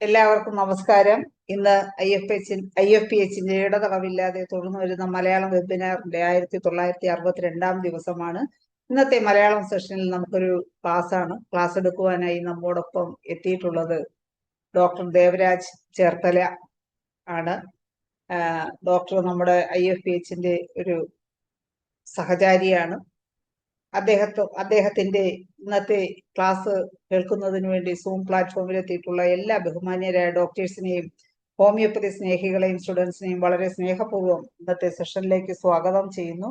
എല്ലാവർക്കും നമസ്കാരം. ഇന്ന് IFPHന്റെ ഇടതടവില്ലാതെ തുടർന്നു വരുന്ന മലയാളം വെബിനാറിന്റെ 1962 ദിവസമാണ്. ഇന്നത്തെ മലയാളം സെഷനിൽ നമുക്കൊരു ക്ലാസ് എടുക്കുവാനായി നമ്മോടൊപ്പം എത്തിയിട്ടുള്ളത് ഡോക്ടർ ദേവരാജ് ചേർത്തല ആണ്. ഡോക്ടർ നമ്മുടെ IFPHന്റെ ഒരു സഹചാരിയാണ്. അദ്ദേഹത്തിന്റെ ഇന്നത്തെ ക്ലാസ് കേൾക്കുന്നതിന് വേണ്ടി സൂം പ്ലാറ്റ്ഫോമിൽ എത്തിയിട്ടുള്ള എല്ലാ ബഹുമാന്യരായ ഡോക്ടേഴ്സിനെയും ഹോമിയോപ്പതി സ്നേഹികളെയും സ്റ്റുഡൻസിനെയും വളരെ സ്നേഹപൂർവ്വം ഇന്നത്തെ സെഷനിലേക്ക് സ്വാഗതം ചെയ്യുന്നു.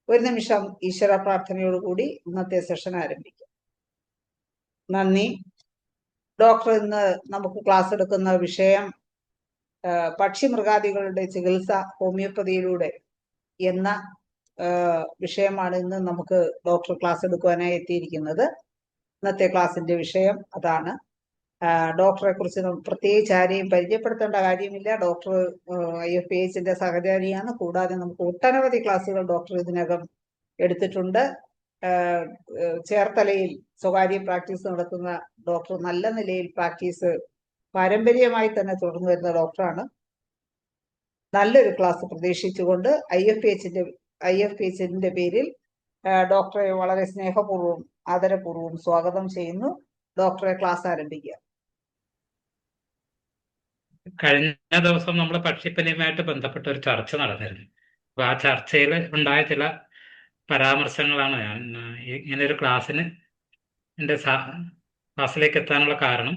ഒരു നിമിഷം ഈശ്വര പ്രാർത്ഥനയോടുകൂടി ഇന്നത്തെ സെഷൻ ആരംഭിക്കാം. നന്ദി. ഡോക്ടർ ഇന്ന് നമുക്ക് ക്ലാസ് എടുക്കുന്ന വിഷയം പക്ഷിമൃഗാദികളുടെ ചികിത്സ ഹോമിയോപ്പതിയിലൂടെ എന്ന വിഷയമാണ് ഇന്ന് നമുക്ക് ഡോക്ടർ ക്ലാസ് എടുക്കുവാനായി എത്തിയിരിക്കുന്നത്. ഇന്നത്തെ ക്ലാസിന്റെ വിഷയം അതാണ്. ഡോക്ടറെ കുറിച്ച് പ്രത്യേകിച്ച് ആരെയും പരിചയപ്പെടുത്തേണ്ട കാര്യമില്ല. ഡോക്ടർ IFPHന്റെ സഹചാരിയാണ്. കൂടാതെ നമുക്ക് ഒട്ടനവധി ക്ലാസ്സുകൾ ഡോക്ടർ ഇതിനകം എടുത്തിട്ടുണ്ട്. ചേർത്തലയിൽ സ്വകാര്യ പ്രാക്ടീസ് നടത്തുന്ന ഡോക്ടർ നല്ല നിലയിൽ പ്രാക്ടീസ് പാരമ്പര്യമായി തന്നെ തുടർന്നു വരുന്ന ഡോക്ടറാണ്. നല്ലൊരു ക്ലാസ് പ്രതീക്ഷിച്ചുകൊണ്ട് IFPHന്റെ പേരിൽ ഡോക്ടറെ വളരെ സ്നേഹപൂർവ്വം ആദരപൂർവ്വം സ്വാഗതം ചെയ്യുന്നു. ഡോക്ടറെ ക്ലാസ് ആരംഭിക്കുക. കഴിഞ്ഞ ദിവസം നമ്മൾ പക്ഷിപ്പനിയുമായിട്ട് ബന്ധപ്പെട്ട ഒരു ചർച്ച നടന്നിരുന്നു. അപ്പൊ ആ ചർച്ചയിൽ ഉണ്ടായ ചില പരാമർശങ്ങളാണ് ഞാൻ ഇങ്ങനെ ഒരു ക്ലാസ്സിന് എൻ്റെ ക്ലാസ്സിലേക്ക് എത്താനുള്ള കാരണം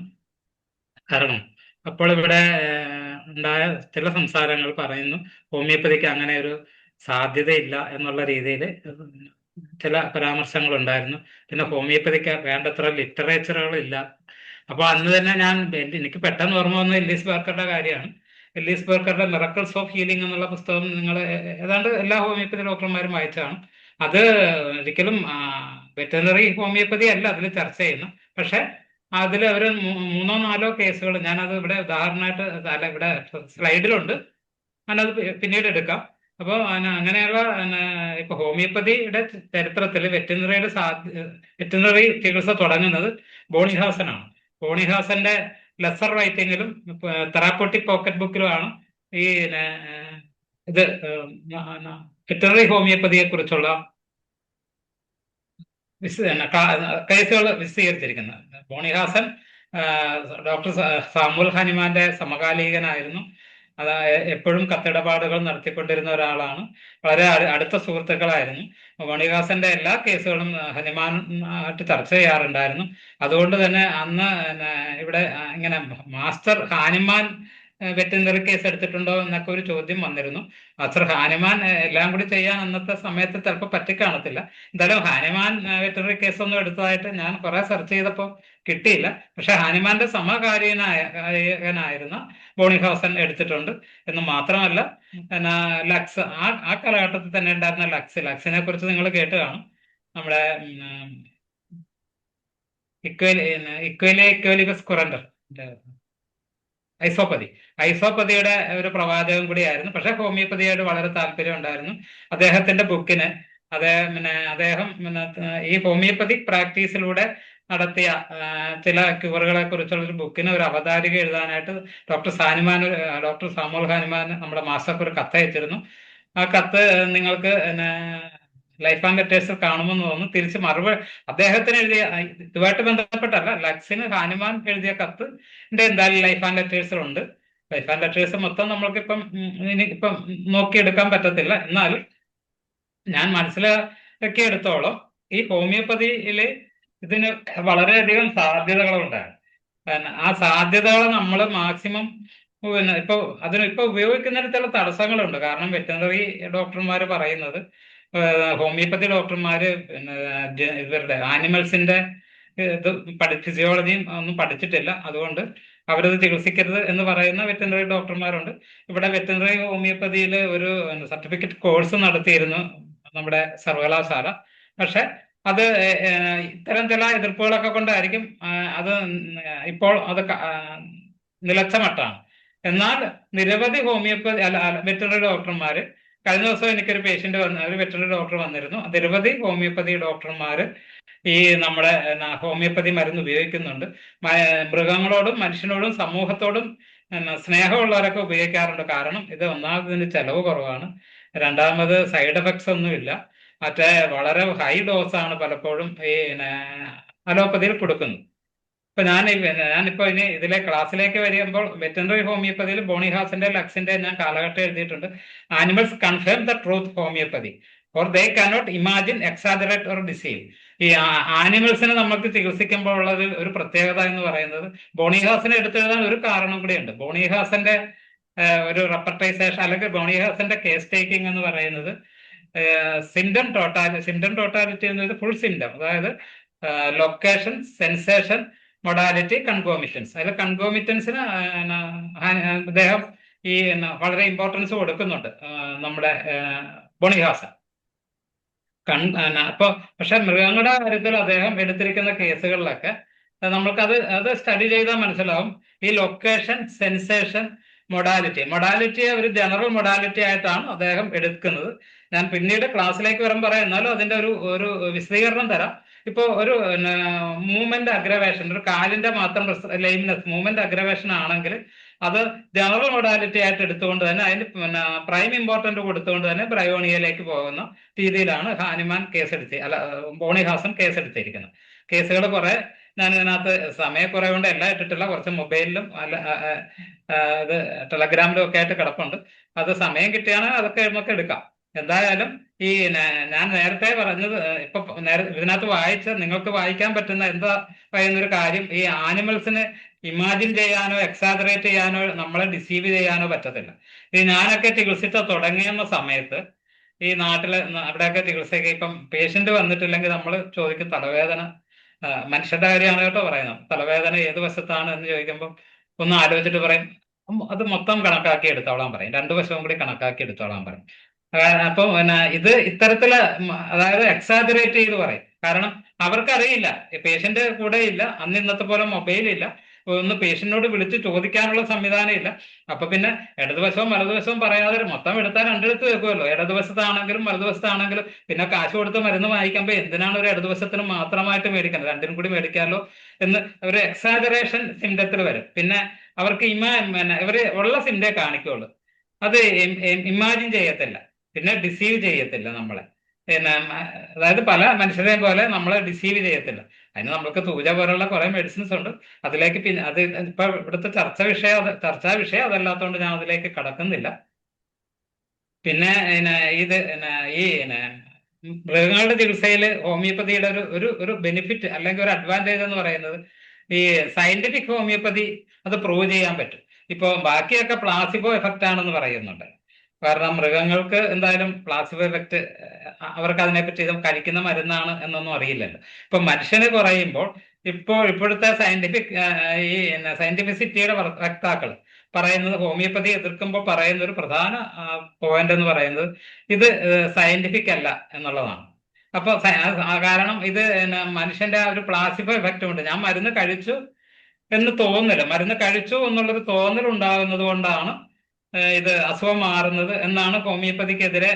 അപ്പോൾ ഇവിടെ ഉണ്ടായ ചില സംസാരങ്ങൾ പറയുന്നു ഹോമിയോപ്പതിക്ക് അങ്ങനെ ഒരു സാധ്യതയില്ല എന്നുള്ള രീതിയിൽ ചില പരാമർശങ്ങൾ ഉണ്ടായിരുന്നു. പിന്നെ ഹോമിയോപ്പതിക്ക് വേണ്ടത്ര ലിറ്ററേച്ചറുകളില്ല. അപ്പോൾ അന്ന് തന്നെ എനിക്ക് പെട്ടെന്ന് ഓർമ്മ വന്ന എല്ലീസ് ബർക്കറുടെ കാര്യമാണ്. എല്ലീസ് ബർക്കറുടെ മിറക്കിൾസ് ഓഫ് ഹീലിംഗ് എന്നുള്ള പുസ്തകം നിങ്ങൾ ഏതാണ്ട് എല്ലാ ഹോമിയോപ്പതി ഡോക്ടർമാരും വായിച്ചാണ്. അത് ഒരിക്കലും വെറ്ററിനറി ഹോമിയോപ്പതി അല്ല അതിൽ ചർച്ച ചെയ്യുന്നു. പക്ഷെ അതിൽ അവർ 3-4 കേസുകൾ ഞാനത് ഇവിടെ ഉദാഹരണമായിട്ട് അല്ല ഇവിടെ സ്ലൈഡിലുണ്ട്, ഞാനത് പിന്നീട് എടുക്കാം. അപ്പോൾ അങ്ങനെയുള്ള ഇപ്പൊ ഹോമിയോപ്പതിയുടെ ചരിത്രത്തിൽ വെറ്ററിനറി ചികിത്സ തുടങ്ങുന്നത് ബോണിഹാസനാണ്. ബോണിഹാസന്റെ ലെസർ റൈറ്റിങ്ങിലും തെറാപ്പൂട്ടിക് പോക്കറ്റ് ബുക്കിലുമാണ് ഈ ഇത് വെറ്ററിനറി ഹോമിയോപ്പതിയെ കുറിച്ചുള്ള കേസുകൾ വിശദീകരിച്ചിരിക്കുന്നത്. ബോണിഹാസൻ ഡോക്ടർ സാമുൽ ഹനിമാന്റെ സമകാലികനായിരുന്നു. അത് എപ്പോഴും കത്തിടപാടുകൾ നടത്തിക്കൊണ്ടിരുന്ന ഒരാളാണ്. വളരെ അടുത്ത സുഹൃത്തുക്കളായിരുന്നു. ബോണിഹാസന്റെ എല്ലാ കേസുകളും ഹനുമാനായിട്ട് ചർച്ച ചെയ്യാറുണ്ടായിരുന്നു. അതുകൊണ്ട് തന്നെ അന്ന് ഇവിടെ ഇങ്ങനെ മാസ്റ്റർ ഹാനിമാൻ വെറ്ററിനറി കേസ് എടുത്തിട്ടുണ്ടോ എന്നൊക്കെ ഒരു ചോദ്യം വന്നിരുന്നു. മാസ്റ്റർ ഹാനിമാൻ എല്ലാം കൂടി ചെയ്യാൻ അന്നത്തെ സമയത്ത് ചിലപ്പോൾ പറ്റിക്കാണത്തില്ല. എന്തായാലും ഹാനിമാൻ വെറ്ററിനറി കേസൊന്നും എടുത്തതായിട്ട് ഞാൻ കുറെ സെർച്ച് ചെയ്തപ്പോൾ കിട്ടിയില്ല. പക്ഷെ ഹാനിമാന്റെ സമകാലീനായിരുന്ന ബോണിഹാസൻ എടുത്തിട്ടുണ്ട് എന്ന് മാത്രമല്ല, ലക്സ് ആ കാലഘട്ടത്തിൽ തന്നെ ഉണ്ടായിരുന്ന ലക്സിനെ കുറിച്ച് നിങ്ങൾ കേട്ട് കാണും. നമ്മുടെ ഇക്വേലിബസ് കുറണ്ടർ ഐസോപ്പതിയുടെ ഒരു പ്രവാചകൻ കൂടിയായിരുന്നു. പക്ഷെ ഹോമിയോപ്പതിയോട് വളരെ താല്പര്യം ഉണ്ടായിരുന്നു. അദ്ദേഹത്തിന്റെ ബുക്കിന് അദ്ദേഹം ഈ ഹോമിയോപ്പതിക് പ്രാക്ടീസിലൂടെ നടത്തിയ ചില ക്യൂറുകളെ കുറിച്ചുള്ള ഒരു ബുക്കിന് ഒരു അവതാരിക എഴുതാനായിട്ട് ഡോക്ടർ സാമുൽ ഹാനിമാൻ നമ്മുടെ മാസ്റ്റർക്ക് ഒരു കത്ത് അയച്ചിരുന്നു. ആ കത്ത് നിങ്ങൾക്ക് ലൈഫ് ആൻഡ് ലെറ്റേഴ്സിൽ കാണുമെന്ന് തോന്നുന്നു. തിരിച്ച് മറുപടി അദ്ദേഹത്തിന് എഴുതിയ ഇതുമായിട്ട് ബന്ധപ്പെട്ടല്ല, ലക്സിന് ഹാനിമാൻ എഴുതിയ കത്തിന്റെ എന്തായാലും ലൈഫ് ആൻഡ് ലെറ്റേഴ്സിലുണ്ട്. ലൈഫ് ആൻഡ് ലെറ്റേഴ്സ് മൊത്തം നമ്മൾക്കിപ്പം നോക്കിയെടുക്കാൻ പറ്റത്തില്ല. എന്നാലും ഞാൻ മനസ്സിലാക്കിയെടുത്തോളം ഈ ഹോമിയോപ്പതിയില് ഇതിന് വളരെയധികം സാധ്യതകളുണ്ടാണ്. ആ സാധ്യതകൾ നമ്മൾ മാക്സിമം ഇപ്പൊ ഉപയോഗിക്കുന്നിടത്തുള്ള തടസ്സങ്ങളുണ്ട്. കാരണം വെറ്ററിനറി ഡോക്ടർമാർ പറയുന്നത് ഹോമിയോപ്പതി ഡോക്ടർമാര് ഇവരുടെ ആനിമൽസിന്റെ ഫിസിയോളജിയും ഒന്നും പഠിച്ചിട്ടില്ല, അതുകൊണ്ട് അവരത് ചികിത്സിക്കരുത് എന്ന് പറയുന്ന വെറ്ററിനറി ഡോക്ടർമാരുണ്ട്. ഇവിടെ വെറ്ററിനറി ഹോമിയോപ്പതിയിൽ ഒരു സർട്ടിഫിക്കറ്റ് കോഴ്സ് നടത്തിയിരുന്നു നമ്മുടെ സർവകലാശാല. പക്ഷെ അത് ഇത്തരം ചില എതിർപ്പുകളൊക്കെ കൊണ്ടായിരിക്കും അത് ഇപ്പോൾ അത് നിലച്ച മട്ടാണ്. എന്നാൽ നിരവധി ഹോമിയോപ്പതി വെറ്ററിനറി ഡോക്ടർമാര്, കഴിഞ്ഞ ദിവസം എനിക്കൊരു ഒരു വെറ്ററിനറി ഡോക്ടർ വന്നിരുന്നു. നിരവധി ഹോമിയോപ്പതി ഡോക്ടർമാര് ഈ നമ്മുടെ ഹോമിയോപ്പതി മരുന്ന് ഉപയോഗിക്കുന്നുണ്ട്. മൃഗങ്ങളോടും മനുഷ്യനോടും സമൂഹത്തോടും സ്നേഹമുള്ളവരൊക്കെ ഉപയോഗിക്കാറുണ്ട്. കാരണം ഇത് ഒന്നാമത് ഇതിന് ചെലവ് കുറവാണ്, രണ്ടാമത് സൈഡ് എഫക്ട്സ് ഒന്നുമില്ല, മറ്റേ വളരെ ഹൈ ഡോസാണ് പലപ്പോഴും ഈ അലോപ്പതിയിൽ കൊടുക്കുന്നത്. ഇപ്പൊ ഞാനിപ്പോ ഇനി ഇതിലെ ക്ലാസ്സിലേക്ക് വരുമ്പോൾ വെറ്ററിനറി ഹോമിയോപ്പതിയിൽ ബോണിഹാസിന്റെ ലക്സിന്റെ ഞാൻ കാലഘട്ടം എഴുതിയിട്ടുണ്ട്. Animals confirm the truth homoeopathy or they cannot imagine exaggerate or deceive. ഈ ആനിമൽസിനെ നമുക്ക് ചികിത്സിക്കുമ്പോൾ ഉള്ളത് ഒരു പ്രത്യേകത എന്ന് പറയുന്നത്, ബോണിഹാസിനെ എടുത്തെഴുതാൻ ഒരു കാരണം കൂടിയുണ്ട്. ബോണിഹാസിന്റെ ഒരു റെപ്പർട്ടൈസേഷൻ അല്ലെങ്കിൽ ബോണിഹാസിന്റെ കേസ് ടേക്കിംഗ് എന്ന് പറയുന്നത് സിംറ്റം ടോട്ടാലിറ്റി എന്നത് ഫുൾ സിംറ്റം, അതായത് ലൊക്കേഷൻ, സെൻസേഷൻ, മൊഡാലിറ്റി, കൺകോമിറ്റൻസ്. അതിൽ കൺകോമിറ്റൻസിന് അദ്ദേഹം ഈ വളരെ ഇമ്പോർട്ടൻസ് കൊടുക്കുന്നുണ്ട് നമ്മുടെ ബോണിഹാസൻ. അപ്പൊ പക്ഷെ മൃഗങ്ങളുടെ കാര്യത്തിൽ അദ്ദേഹം എടുത്തിരിക്കുന്ന കേസുകളിലൊക്കെ അത് സ്റ്റഡി ചെയ്താൽ മനസ്സിലാവും. ഈ ലൊക്കേഷൻ, സെൻസേഷൻ, മൊഡാലിറ്റിയെ ഒരു ജനറൽ മൊഡാലിറ്റി ആയിട്ടാണ് അദ്ദേഹം എടുക്കുന്നത്. ഞാൻ പിന്നീട് ക്ലാസ്സിലേക്ക് വരാൻ പറയാം, എന്നാലും അതിന്റെ ഒരു വിശദീകരണം തരാം. ഇപ്പോ ഒരു മൂവ്മെന്റ് അഗ്രവേഷൻ, ഒരു കാലിന്റെ മാത്രം ലൈംനെസ് മൂവ്മെന്റ് അഗ്രവേഷൻ ആണെങ്കിൽ അത് ജനറൽ മൊഡാലിറ്റി ആയിട്ട് എടുത്തുകൊണ്ട് തന്നെ അതിന് പ്രൈം ഇമ്പോർട്ടന്റ് കൊടുത്തുകൊണ്ട് തന്നെ ബ്രയോണിയയിലേക്ക് പോകുന്ന രീതിയിലാണ് ബോണിഹാസൻ കേസെടുത്തിരിക്കുന്നത്. കേസുകൾ കുറെ ഞാൻ ഇതിനകത്ത് സമയക്കുറവ് കൊണ്ട് എല്ലാം ഇട്ടിട്ടില്ല, കുറച്ച് മൊബൈലിലും ഇത് ടെലഗ്രാമിലും ഒക്കെ ആയിട്ട് കിടപ്പുണ്ട്. അത് സമയം കിട്ടിയാണെങ്കിൽ അതൊക്കെ നമുക്ക് എടുക്കാം. എന്തായാലും ഈ ഞാൻ നേരത്തെ പറഞ്ഞത് ഇപ്പൊ ഇതിനകത്ത് നിങ്ങൾക്ക് വായിക്കാൻ പറ്റുന്ന എന്താ പറയുന്നൊരു കാര്യം, ഈ ആനിമൽസിന് ഇമാജിൻ ചെയ്യാനോ എക്സാജറേറ്റ് ചെയ്യാനോ നമ്മളെ ഡിസീവ് ചെയ്യാനോ പറ്റത്തില്ല. ഈ ഞാനൊക്കെ ചികിത്സിച്ച തുടങ്ങിയെന്ന സമയത്ത് ഈ നാട്ടിലെ അവിടെയൊക്കെ ചികിത്സയ്ക്ക് ഇപ്പം പേഷ്യന്റ് വന്നിട്ടില്ലെങ്കിൽ നമ്മൾ ചോദിക്കും തലവേദന, മനുഷ്യന്റെ കാര്യമാണ് കേട്ടോ പറയുന്നത്, തലവേദന ഏത് വശത്താണ് എന്ന് ചോദിക്കുമ്പോൾ ഒന്ന് ആലോചിച്ചിട്ട് പറയും അത് മൊത്തം കണക്കാക്കി എടുത്തോളാൻ പറയും, രണ്ടു വശവും കൂടി കണക്കാക്കി എടുത്തോളാൻ പറയും. അപ്പൊ ഇത് ഇത്തരത്തില് അതായത് എക്സാജറേറ്റ് ചെയ്ത് പറയും. കാരണം അവർക്കറിയില്ല, പേഷ്യന്റ് കൂടെ ഇല്ല, അന്ന് ഇന്നത്തെ പോലെ മൊബൈലില്ല, ഒന്ന് പേഷ്യന്റിനോട് വിളിച്ച് ചോദിക്കാനുള്ള സംവിധാനം ഇല്ല. അപ്പൊ പിന്നെ ഇടതുവശവും വലതുവശവും പറയാതെ മൊത്തം എടുത്താൽ രണ്ടിടത്ത് വെക്കുമല്ലോ, ഇടതുവശത്താണെങ്കിലും വലതുവശത്താണെങ്കിലും. പിന്നെ കാശ് കൊടുത്ത് മരുന്ന് വാങ്ങിക്കുമ്പോൾ എന്തിനാണ് ഒരു ഇടതുവശത്തിന് മാത്രമായിട്ട് മേടിക്കുന്നത്, രണ്ടിനും കൂടി മേടിക്കാമല്ലോ എന്ന് ഒരു എക്സാജറേഷൻ സിംറ്റത്തിൽ വരും. പിന്നെ അവർക്ക് ഇവര് ഉള്ള സിംറ്റേ കാണിക്കുള്ളൂ, അത് ഇമാജിൻ ചെയ്യത്തില്ല, പിന്നെ ഡിസീവ് ചെയ്യത്തില്ല നമ്മളെ. അതായത് പല മനുഷ്യരെയും പോലെ നമ്മളെ ഡിസീവ് ചെയ്യത്തില്ല. അതിന് നമുക്ക് തൂജ പോലുള്ള കുറെ മെഡിസിൻസ് ഉണ്ട്. അതിലേക്ക് പിന്നെ അത് ഇപ്പൊ ഇവിടുത്തെ ചർച്ചാ വിഷയം അതല്ലാത്തതുകൊണ്ട് ഞാൻ അതിലേക്ക് കടക്കുന്നില്ല. പിന്നെ ഈ മൃഗങ്ങളുടെ ചികിത്സയിൽ ഹോമിയോപ്പതിയുടെ ഒരു ബെനിഫിറ്റ് അല്ലെങ്കിൽ ഒരു അഡ്വാൻറ്റേജ് എന്ന് പറയുന്നത്, ഈ സയന്റിഫിക് ഹോമിയോപ്പതി അത് പ്രൂവ് ചെയ്യാൻ പറ്റും. ഇപ്പൊ ബാക്കിയൊക്കെ പ്ലാസിബോ എഫക്റ്റ് ആണെന്ന് പറയുന്നുണ്ട്. കാരണം മൃഗങ്ങൾക്ക് എന്തായാലും പ്ലാസിബോ എഫക്റ്റ്, അവർക്ക് അതിനെപ്പറ്റി ഇത് കഴിക്കുന്ന മരുന്നാണ് എന്നൊന്നും അറിയില്ലല്ലോ. ഇപ്പൊ മനുഷ്യന് കുറയുമ്പോൾ ഇപ്പോഴത്തെ സയന്റിഫിസിറ്റിയുടെ വക്താക്കൾ പറയുന്നത്, ഹോമിയോപ്പതി എതിർക്കുമ്പോൾ പറയുന്ന ഒരു പ്രധാന പോയിന്റ് എന്ന് പറയുന്നത് ഇത് സയന്റിഫിക് അല്ല എന്നുള്ളതാണ്. അപ്പൊ കാരണം ഇത് മനുഷ്യന്റെ ആ ഒരു പ്ലാസിബോ എഫക്റ്റ് ഉണ്ട്. ഞാൻ മരുന്ന് കഴിച്ചു എന്ന് തോന്നല്, മരുന്ന് കഴിച്ചു എന്നുള്ളൊരു തോന്നൽ ഉണ്ടാകുന്നത് കൊണ്ടാണ് ഇത് അസുഖം മാറുന്നത് എന്നാണ് ഹോമിയോപ്പതിക്കെതിരെ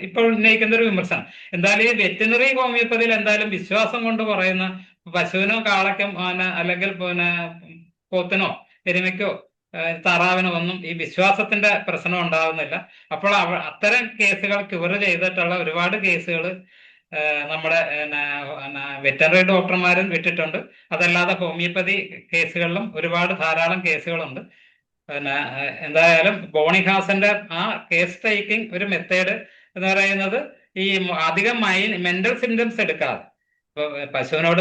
ഇപ്പോൾ ഉന്നയിക്കുന്ന ഒരു വിമർശനം. എന്തായാലും ഈ വെറ്റിനറി ഹോമിയോപ്പതിയിൽ എന്തായാലും വിശ്വാസം കൊണ്ട് പറയുന്ന പശുവിനോ കാളയ്ക്കും അല്ലെങ്കിൽ പിന്നെ പോത്തിനോ എരുമയ്ക്കോ താറാവിനോ ഒന്നും ഈ വിശ്വാസത്തിന്റെ പ്രശ്നം ഉണ്ടാകുന്നില്ല. അപ്പോൾ അത്തരം കേസുകൾ ക്യൂർ ചെയ്തിട്ടുള്ള ഒരുപാട് കേസുകൾ നമ്മുടെ വെറ്ററിനറി ഡോക്ടർമാരും വിട്ടിട്ടുണ്ട്. അതല്ലാതെ ഹോമിയോപ്പതി കേസുകളിലും ധാരാളം കേസുകളുണ്ട്. പിന്നെ എന്തായാലും ബോണിഹാസന്റെ ആ കേസ് ടേക്കിംഗ് ഒരു മെത്തേഡ് എന്ന് പറയുന്നത് ഈ അധികം മെന്റൽ സിംറ്റംസ് എടുക്കാതെ, ഇപ്പൊ പശുവിനോട്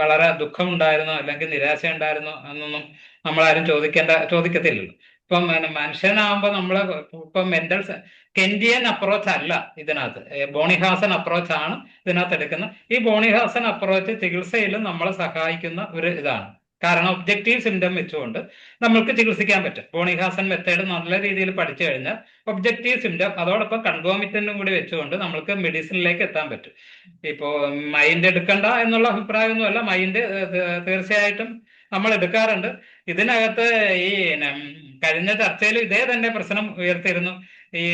വളരെ ദുഃഖം ഉണ്ടായിരുന്നോ അല്ലെങ്കിൽ നിരാശ ഉണ്ടായിരുന്നോ എന്നൊന്നും നമ്മളാരും ചോദിക്കത്തില്ലല്ലോ. ഇപ്പം മനുഷ്യനാകുമ്പോൾ നമ്മള് ഇപ്പം കെന്റിയൻ അപ്രോച്ച് അല്ല ഇതിനകത്ത്, ബോണിഹാസൻ അപ്രോച്ച് ആണ് ഇതിനകത്ത് എടുക്കുന്നത്. ഈ ബോണിഹാസൻ അപ്രോച്ച് ചികിത്സയിലും നമ്മളെ സഹായിക്കുന്ന ഒരു ഇതാണ്. കാരണം ഒബ്ജക്റ്റീവ് സിംറ്റം വെച്ചുകൊണ്ട് നമുക്ക് ചികിത്സിക്കാൻ പറ്റും. ബോണിഹാസൻ മെത്തേഡ് നല്ല രീതിയിൽ പഠിച്ചു കഴിഞ്ഞാൽ ഒബ്ജക്റ്റീവ് സിംറ്റം അതോടൊപ്പം കൺകോമിറ്റന്റും കൂടി വെച്ചുകൊണ്ട് നമുക്ക് മെഡിസിനിലേക്ക് എത്താൻ പറ്റും. ഇപ്പോ മൈൻഡ് എടുക്കണ്ട എന്നുള്ള അഭിപ്രായമൊന്നുമല്ല, മൈൻഡ് തീർച്ചയായിട്ടും നമ്മൾ എടുക്കാറുണ്ട്. ഇതിനകത്ത് ഈ കഴിഞ്ഞ ചർച്ചയിൽ ഇതേ തന്നെ പ്രശ്നം ഉയർത്തിയിരുന്നു. ഈ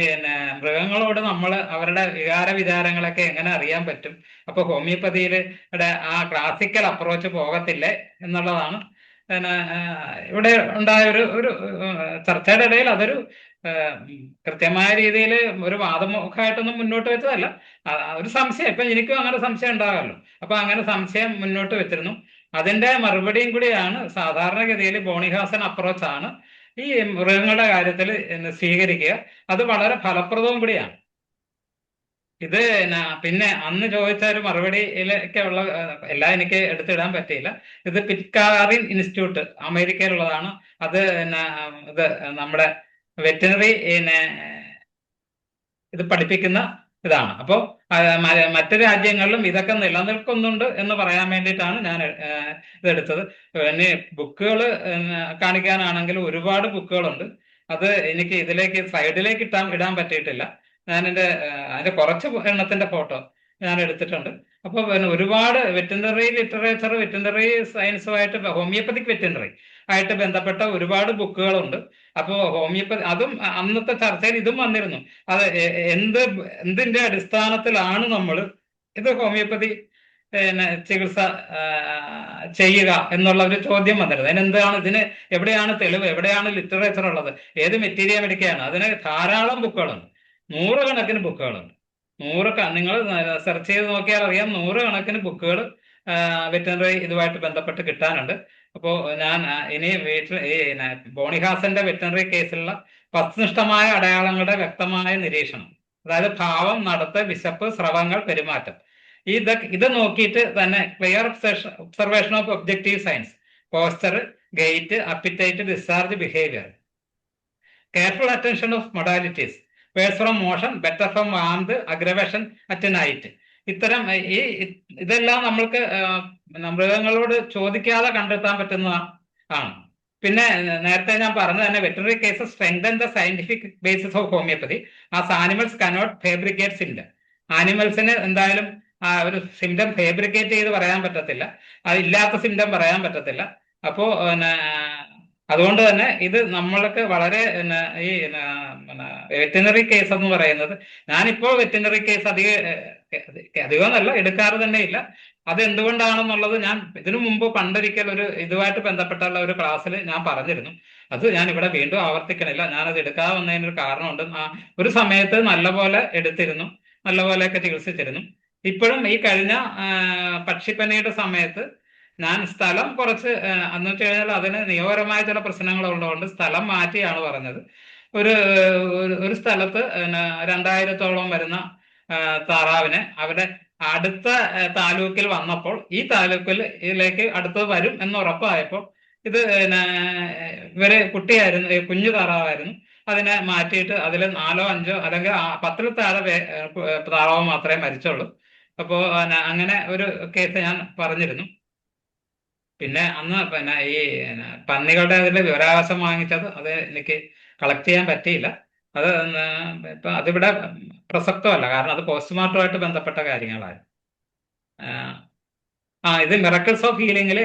മൃഗങ്ങളോട് നമ്മൾ അവരുടെ വിചാരങ്ങളൊക്കെ എങ്ങനെ അറിയാൻ പറ്റും? അപ്പൊ ഹോമിയോപ്പതിയുടെ ആ ക്ലാസിക്കൽ അപ്രോച്ച് പോകത്തില്ലേ എന്നുള്ളതാണ് ഇവിടെ ഉണ്ടായ ഒരു ചർച്ചയുടെ ഇടയിൽ അതൊരു കൃത്യമായ രീതിയിൽ ഒരു വാദമുഖമായിട്ടൊന്നും മുന്നോട്ട് വെച്ചതല്ല. ഒരു സംശയം, ഇപ്പൊ എനിക്കും അങ്ങനെ സംശയം ഉണ്ടാകാമല്ലോ. അപ്പൊ അങ്ങനെ സംശയം മുന്നോട്ട് വെച്ചിരുന്നു. അതിന്റെ മറുപടിയും കൂടിയാണ് സാധാരണഗതിയിൽ ബോണിഹാസൻ അപ്രോച്ചാണ് ഈ മൃഗങ്ങളുടെ കാര്യത്തിൽ സ്വീകരിക്കുക. അത് വളരെ ഫലപ്രദവും കൂടിയാണ്. ഇത് പിന്നെ അന്ന് ചോദിച്ച ഒരു മറുപടിയിലൊക്കെ ഉള്ള എല്ലാം എനിക്ക് എടുത്തിടാൻ പറ്റിയില്ല. ഇത് പിറ്റ്കാറിൻ ഇൻസ്റ്റിറ്റ്യൂട്ട് അമേരിക്കയിലുള്ളതാണ്. അത് ഇത് നമ്മുടെ വെറ്റിനറി ഇത് പഠിപ്പിക്കുന്ന ഇതാണ്. അപ്പോൾ മറ്റു രാജ്യങ്ങളിലും ഇതൊക്കെ നിലനിൽക്കുന്നുണ്ട് എന്ന് പറയാൻ വേണ്ടിയിട്ടാണ് ഞാൻ ഇതെടുത്തത്. പിന്നെ ബുക്കുകൾ കാണിക്കാനാണെങ്കിൽ ഒരുപാട് ബുക്കുകളുണ്ട്. അത് എനിക്ക് ഇതിലേക്ക് സൈഡിലേക്ക് ഇടാൻ പറ്റിയിട്ടില്ല. ഞാൻ അതിന്റെ കുറച്ച് എണ്ണത്തിന്റെ ഫോട്ടോ ഞാൻ എടുത്തിട്ടുണ്ട്. അപ്പോൾ പിന്നെ ഒരുപാട് വെറ്റിനറി ലിറ്ററേച്ചർ, വെറ്റിനറി സയൻസുമായിട്ട്, ഹോമിയോപ്പതിക് വെറ്റിനറി ആയിട്ട് ബന്ധപ്പെട്ട ഒരുപാട് ബുക്കുകളുണ്ട്. അപ്പോൾ ഹോമിയോപ്പതി അതും അന്നത്തെ ചർച്ചയിൽ ഇതും വന്നിരുന്നു. അത് എന്തിന്റെ അടിസ്ഥാനത്തിലാണ് നമ്മൾ ഇത് ഹോമിയോപ്പതി ചികിത്സ ചെയ്യുക എന്നുള്ള ഒരു ചോദ്യം വന്നിരുന്നത്. ഇതിന് എവിടെയാണ് തെളിവ്, എവിടെയാണ് ലിറ്ററേച്ചർ ഉള്ളത്, ഏത് മെറ്റീരിയൽ എടുക്കുകയാണ്? അതിന് ധാരാളം ബുക്കുകളുണ്ട്, നൂറുകണക്കിന് ബുക്കുകളുണ്ട്. നിങ്ങൾ സെർച്ച് ചെയ്ത് നോക്കിയാൽ അറിയാം, നൂറുകണക്കിന് ബുക്കുകൾ വെറ്റിനറി ഇതുമായിട്ട് ബന്ധപ്പെട്ട് കിട്ടാനുണ്ട്. അപ്പോൾ ഞാൻ ഇനി ബോണിഹാസന്റെ വെറ്റിനറി കേസിലുള്ള വസ്തുനിഷ്ഠമായ അടയാളങ്ങളുടെ വ്യക്തമായ നിരീക്ഷണം, അതായത് ഭാവം, നടത്ത്, വിശപ്പ്, സ്രവങ്ങൾ, പെരുമാറ്റം, ഇത് നോക്കിയിട്ട് തന്നെ clear observation of objective science, posture, gait, appetite, discharge, behaviour, careful attention of modalities, worse from motion, better from warmth, aggravation at night, ഇത്തരം ഇതെല്ലാം നമ്മൾക്ക് മൃഗങ്ങളോട് ചോദിക്കാതെ കണ്ടെത്താൻ പറ്റുന്ന ആണ്. പിന്നെ നേരത്തെ ഞാൻ പറഞ്ഞ തന്നെ veterinary cases strengthen the scientific basis of homoeopathy. As animals cannot fabricate symptom. ആനിമൽസിന് എന്തായാലും ഒരു സിംറ്റം ഫാബ്രിക്കേറ്റ് ചെയ്ത് പറയാൻ പറ്റത്തില്ല, അതില്ലാത്ത സിംറ്റം പറയാൻ പറ്റത്തില്ല. അപ്പോ അതുകൊണ്ട് തന്നെ ഇത് നമ്മൾക്ക് വളരെ ഈ വെറ്റിനറി കേസ് എന്ന് പറയുന്നത്, ഞാനിപ്പോൾ വെറ്റിനറി കേസ് അധികമൊന്നല്ല എടുക്കാറ് തന്നെ ഇല്ല. അത് എന്തുകൊണ്ടാണെന്നുള്ളത് ഞാൻ ഇതിനു മുമ്പ് പണ്ടൊരിക്കൽ ഇതുമായിട്ട് ബന്ധപ്പെട്ടുള്ള ഒരു ക്ലാസ്സിൽ ഞാൻ പറഞ്ഞിരുന്നു. അത് ഞാൻ ഇവിടെ വീണ്ടും ആവർത്തിക്കണില്ല. ഞാനത് എടുക്കാതെ വന്നതിനൊരു കാരണമുണ്ട്. ഒരു സമയത്ത് നല്ലപോലെ എടുത്തിരുന്നു, നല്ലപോലെയൊക്കെ ചികിത്സിച്ചിരുന്നു. ഇപ്പോഴും ഈ കഴിഞ്ഞ പക്ഷിപ്പനിയുടെ സമയത്ത് ഞാൻ സ്ഥലം കുറച്ച് എന്ന് വെച്ച് കഴിഞ്ഞാൽ അതിന് നിയമപരമായ ചില പ്രശ്നങ്ങളുള്ളതുകൊണ്ട് സ്ഥലം മാറ്റിയാണ് പറഞ്ഞത്. ഒരു സ്ഥലത്ത് 2000-ഓളം വരുന്ന താറാവിനെ അവിടെ അടുത്ത താലൂക്കിൽ വന്നപ്പോൾ, ഈ താലൂക്കിലേക്ക് അടുത്തത് വരും എന്ന് ഉറപ്പായപ്പോൾ ഇത് കുട്ടിയായിരുന്നു, കുഞ്ഞു താറാവായിരുന്നു. അതിനെ മാറ്റിയിട്ട് അതിൽ 4, 5 അല്ലെങ്കിൽ 10-ൽ താഴെ താറാവ് മാത്രമേ മരിച്ചുള്ളൂ. അപ്പോൾ അങ്ങനെ ഒരു കേസ് ഞാൻ പറഞ്ഞിരുന്നു. പിന്നെ അന്ന് ഈ പന്നികളുടെ അതിൽ വിവരാവകാശം വാങ്ങിച്ചത് അത് എനിക്ക് കളക്ട് ചെയ്യാൻ പറ്റിയില്ല. അത് ഇപ്പൊ അതിവിടെ പ്രസക്തമല്ല, കാരണം അത് പോസ്റ്റ്മോർട്ടമായിട്ട് ബന്ധപ്പെട്ട കാര്യങ്ങളാണ്. ഇത് മിറക്കിൾസ് ഓഫ് ഹീലിംഗിൽ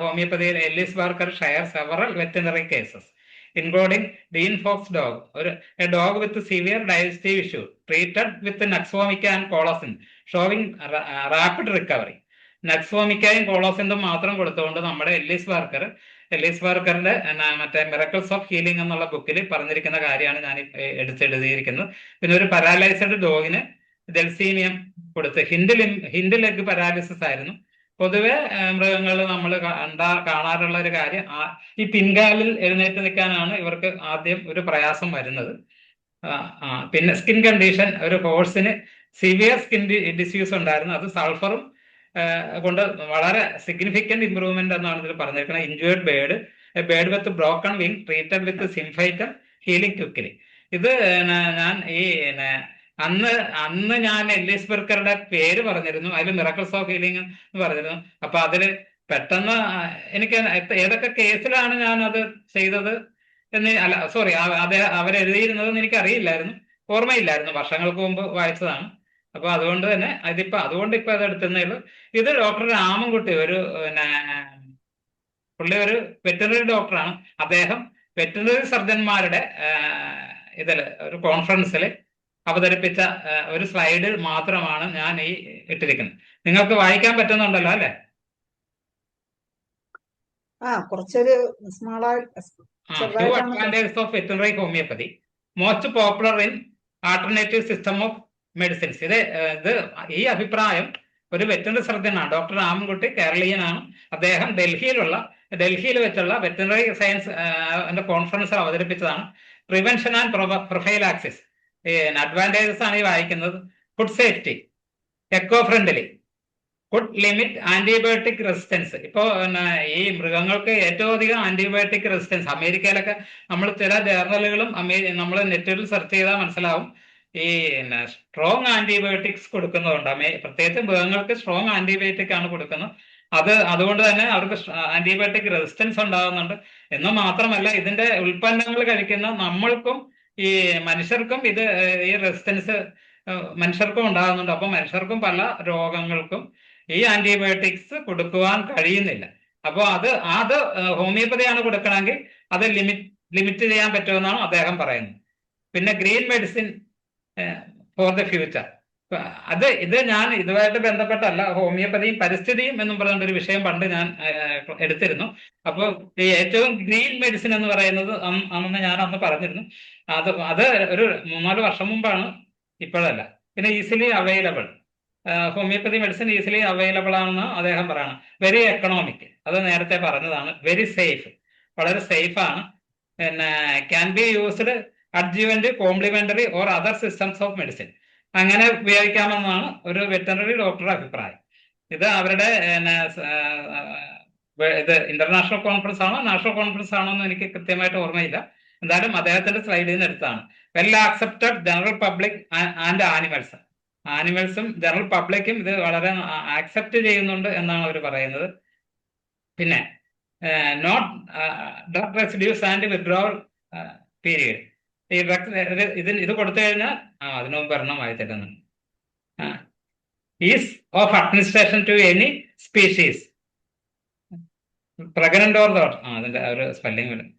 ഹോമിയോപ്പതിയിൽ Ellis Barker share several veterinary cases including Dean fox dog, a dog with severe digestive issue treated with nux vomica and colocynth showing rapid recovery. നക്സോമിക്കയും കോളോസിൻതും മാത്രം കൊടുത്തുകൊണ്ട് നമ്മുടെ എല്ലിസ് ബാർക്കറിന്റെ മറ്റേ മിറക്കിൾസ് ഓഫ് ഹീലിംഗ് എന്നുള്ള ബുക്കിൽ പറഞ്ഞിരിക്കുന്ന കാര്യമാണ് ഞാൻ എടുത്തെഴുതിയിരിക്കുന്നത്. പിന്നെ ഒരു പാരാലൈസ്ഡ് ഡോഗിന് ഡെൽസീനിയം കൊടുത്ത് ഹിൻഡ് ലെഗ് പാരാലിസിസ് ആയിരുന്നു. പൊതുവെ മൃഗങ്ങൾ നമ്മൾ കാണാറുള്ള ഒരു കാര്യം, ഈ പിൻകാലിൽ എഴുന്നേറ്റ് നിൽക്കാനാണ് ഇവർക്ക് ആദ്യം ഒരു പ്രയാസം വരുന്നത്. പിന്നെ സ്കിൻ കണ്ടീഷൻ, ഒരു ഹോഴ്സിന് സിവിയർ സ്കിൻ ഡിസീസ് ഉണ്ടായിരുന്നു. അത് സൾഫറും കൊണ്ട് വളരെ സിഗ്നിഫിക്കന്റ് ഇംപ്രൂവ്മെന്റ് എന്നാണ് ഇതിൽ പറഞ്ഞിരിക്കുന്നത്. Injured bird with broken wing treated with symphytum healing quickly. ഇത് ഞാൻ അന്ന് ഞാൻ എല്ലിസ് ബർക്കറുടെ പേര് പറഞ്ഞിരുന്നു, അതിൽ മിറക്കിൾസ് ഓഫ് ഹീലിംഗ് എന്ന് പറഞ്ഞിരുന്നു. അപ്പൊ അതിൽ പെട്ടെന്ന് എനിക്ക് ഏതൊക്കെ കേസിലാണ് ഞാൻ അത് ചെയ്തത് അവരെഴുതിയിരുന്നതെന്ന് എനിക്ക് അറിയില്ലായിരുന്നു, ഓർമ്മയില്ലായിരുന്നു. വർഷങ്ങൾക്ക് മുമ്പ് വായിച്ചതാണ്. അപ്പൊ അതുകൊണ്ട് തന്നെ അതുകൊണ്ട് ഇപ്പൊ അത് എടുത്തേ ഉള്ളൂ. ഇത് ഡോക്ടർ രാമൻകുട്ടി, പുള്ളി ഒരു വെറ്ററിനറി ഡോക്ടറാണ്. അദ്ദേഹം വെറ്ററിനറി സർജന്മാരുടെ ഇതില് ഒരു കോൺഫറൻസിൽ അവതരിപ്പിച്ച ഒരു സ്ലൈഡ് മാത്രമാണ് ഞാൻ ഈ ഇട്ടിരിക്കുന്നത്. നിങ്ങൾക്ക് വായിക്കാൻ പറ്റുന്നുണ്ടല്ലോ അല്ലെ? കുറച്ചൊരു സ്മാളായി Few ചെറുതായിട്ടാണ് advantages of veterinary homeopathy. Most popular in alternative system of medicines. ഇത് ഈ അഭിപ്രായം ഒരു വെറ്ററിനറി സർജനാണ്, ഡോക്ടർ രാമൻകുട്ടി, കേരളീയനാണ്. അദ്ദേഹം ഡൽഹിയിൽ വെച്ചുള്ള വെറ്ററിനറി സയൻസ് കോൺഫറൻസിൽ അവതരിപ്പിച്ചതാണ്. Prevention and prophylaxis. അഡ്വാൻറ്റേജസ് ആണ് ഈ വായിക്കുന്നത്. Food safety, eco friendly, food limit antibiotic resistance. ഇപ്പോൾ ഈ മൃഗങ്ങൾക്ക് ഏറ്റവും അധികം ആന്റിബയോട്ടിക് റെസിസ്റ്റൻസ് അമേരിക്കയിലൊക്കെ നമ്മൾ ചില ജേർണലുകളും നമ്മൾ നെറ്റിൽ സെർച്ച് ചെയ്താൽ മനസ്സിലാവും. ഈ സ്ട്രോങ് ആന്റിബയോട്ടിക്സ് കൊടുക്കുന്നതുണ്ട്. പ്രത്യേകിച്ച് മൃഗങ്ങൾക്ക് സ്ട്രോങ് ആന്റിബയോട്ടിക് ആണ് കൊടുക്കുന്നത്. അതുകൊണ്ട് തന്നെ അവർക്ക് ആന്റിബയോട്ടിക് റെസിസ്റ്റൻസ് ഉണ്ടാകുന്നുണ്ട്. എന്ന് മാത്രമല്ല, ഇതിന്റെ ഉൽപ്പന്നങ്ങൾ കഴിക്കുന്ന നമ്മൾക്കും ഈ മനുഷ്യർക്കും ഈ റെസിസ്റ്റൻസ് മനുഷ്യർക്കും ഉണ്ടാകുന്നുണ്ട്. അപ്പൊ മനുഷ്യർക്കും പല രോഗങ്ങൾക്കും ഈ ആന്റിബയോട്ടിക്സ് കൊടുക്കുവാൻ കഴിയുന്നില്ല. അപ്പോൾ അത് ഹോമിയോപ്പതിയാണ് കൊടുക്കണമെങ്കിൽ അത് ലിമിറ്റ് ചെയ്യാൻ പറ്റുമെന്നാണ് അദ്ദേഹം പറയുന്നത്. പിന്നെ green medicine for the future. ഞാൻ ഇതുമായിട്ട് ബന്ധപ്പെട്ടല്ല, ഹോമിയോപ്പതിയും പരിസ്ഥിതിയും എന്നും പറഞ്ഞ ഒരു വിഷയം പണ്ട് ഞാൻ എടുത്തിരുന്നു. അപ്പോൾ ഈ ഏറ്റവും ഗ്രീൻ മെഡിസിൻ എന്ന് പറയുന്നത് ആണെന്ന് ഞാൻ അന്ന് പറഞ്ഞിരുന്നു. അത് ഒരു 3-4 വർഷം മുമ്പാണ്, ഇപ്പോഴല്ല. പിന്നെ easily available, homoeopathy medicine easily available ആണെന്ന് അദ്ദേഹം പറയണം. വെരി എക്കണോമിക്, അത് നേരത്തെ പറഞ്ഞതാണ്. വെരി സേഫ്, വളരെ സേഫ് ആണ്. പിന്നെ can be used adjuvant, complementary or other systems of medicine. അങ്ങനെ ഉപയോഗിക്കാമെന്നാണ് ഒരു വെറ്ററിനറി ഡോക്ടറുടെ അഭിപ്രായം. ഇത് അവരുടെ ഇത് ഇന്റർനാഷണൽ കോൺഫറൻസ് ആണോ നാഷണൽ കോൺഫറൻസ് ആണോ എന്ന് എനിക്ക് കൃത്യമായിട്ട് ഓർമ്മയില്ല. എന്തായാലും അദ്ദേഹത്തിന്റെ സ്ലൈഡിൽ നിന്ന് എടുത്താണ്. Well accepted general public and ആനിമൽസും ജനറൽ പബ്ലിക്കും ഇത് വളരെ ആക്സെപ്റ്റ് ചെയ്യുന്നുണ്ട് എന്നാണ് അവർ പറയുന്നത്. പിന്നെ not drug residues and withdrawal period. ഈ ഡ്രഗ് ഇത് കൊടുത്തു കഴിഞ്ഞാൽ അതിനു മുമ്പ് ഒരെണ്ണം വായിച്ചിട്ടുണ്ട്. Ease of administration to any species pregnant or thought. അതിന്റെ ഒരു സ്പെല്ലിംഗ് വരും.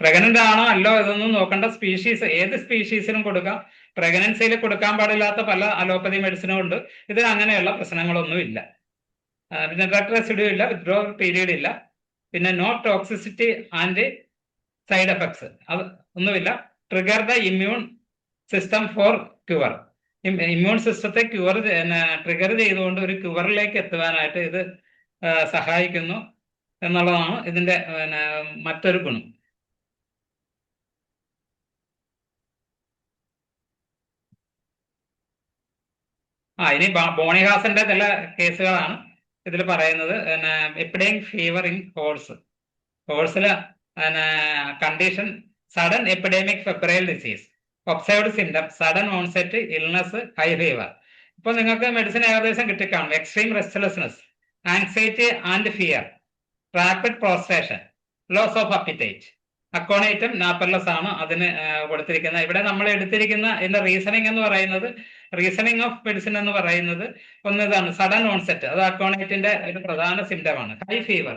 പ്രഗ്നന്റ് ആണോ അല്ലോ ഇതൊന്നും നോക്കേണ്ട. സ്പീഷീസ് ഏത് സ്പീഷീസിനും കൊടുക്കാം. പ്രഗ്നൻസിയിൽ കൊടുക്കാൻ പാടില്ലാത്ത പല അലോപ്പതി മെഡിസിനും ഉണ്ട്. ഇതിന് അങ്ങനെയുള്ള പ്രശ്നങ്ങളൊന്നും ഇല്ല. പിന്നെ ഡ്രഗ് റെസിഡ്യൂ ഇല്ല, വിത്ഡ്രോവൽ പീരീഡ് ഇല്ല. പിന്നെ no toxicity and side effects അത് ഒന്നുമില്ല. Trigger the immune system for cure. Immune സിസ്റ്റത്തെ ട്രിഗർ ചെയ്തുകൊണ്ട് ഒരു ക്യൂറിലേക്ക് എത്തുവാനായിട്ട് ഇത് സഹായിക്കുന്നു എന്നുള്ളതാണ് ഇതിന്റെ മറ്റൊരു ഗുണം. ഇനി ബോണിഹാസിന്റെ ചില കേസുകളാണ് ഇതിൽ പറയുന്നത്. എപ്പിഡമിക് ഫീവർ ഇൻ ഹോഴ്സില് condition sudden epidemic febrile disease, observed symptom sudden onset illness, high fever. ഇപ്പൊ നിങ്ങൾക്ക് മെഡിസിൻ ഏകദേശം കിട്ടിക്കാണും. Extreme restlessness, anxiety and fear, rapid prostration, loss of appetite. Aconitum napellus ആണ് അതിന് കൊടുത്തിരിക്കുന്നത്. ഇവിടെ നമ്മൾ എടുത്തിരിക്കുന്ന ഇതിന്റെ റീസണിങ് എന്ന് പറയുന്നത്, റീസണിങ് ഓഫ് മെഡിസിൻ എന്ന് പറയുന്നത് ഇതാണ് സഡൻ ഓൺസെറ്റ്. അത് അക്കോണൈറ്റിന്റെ ഒരു പ്രധാന സിംറ്റമാണ്. ഹൈ ഫീവർ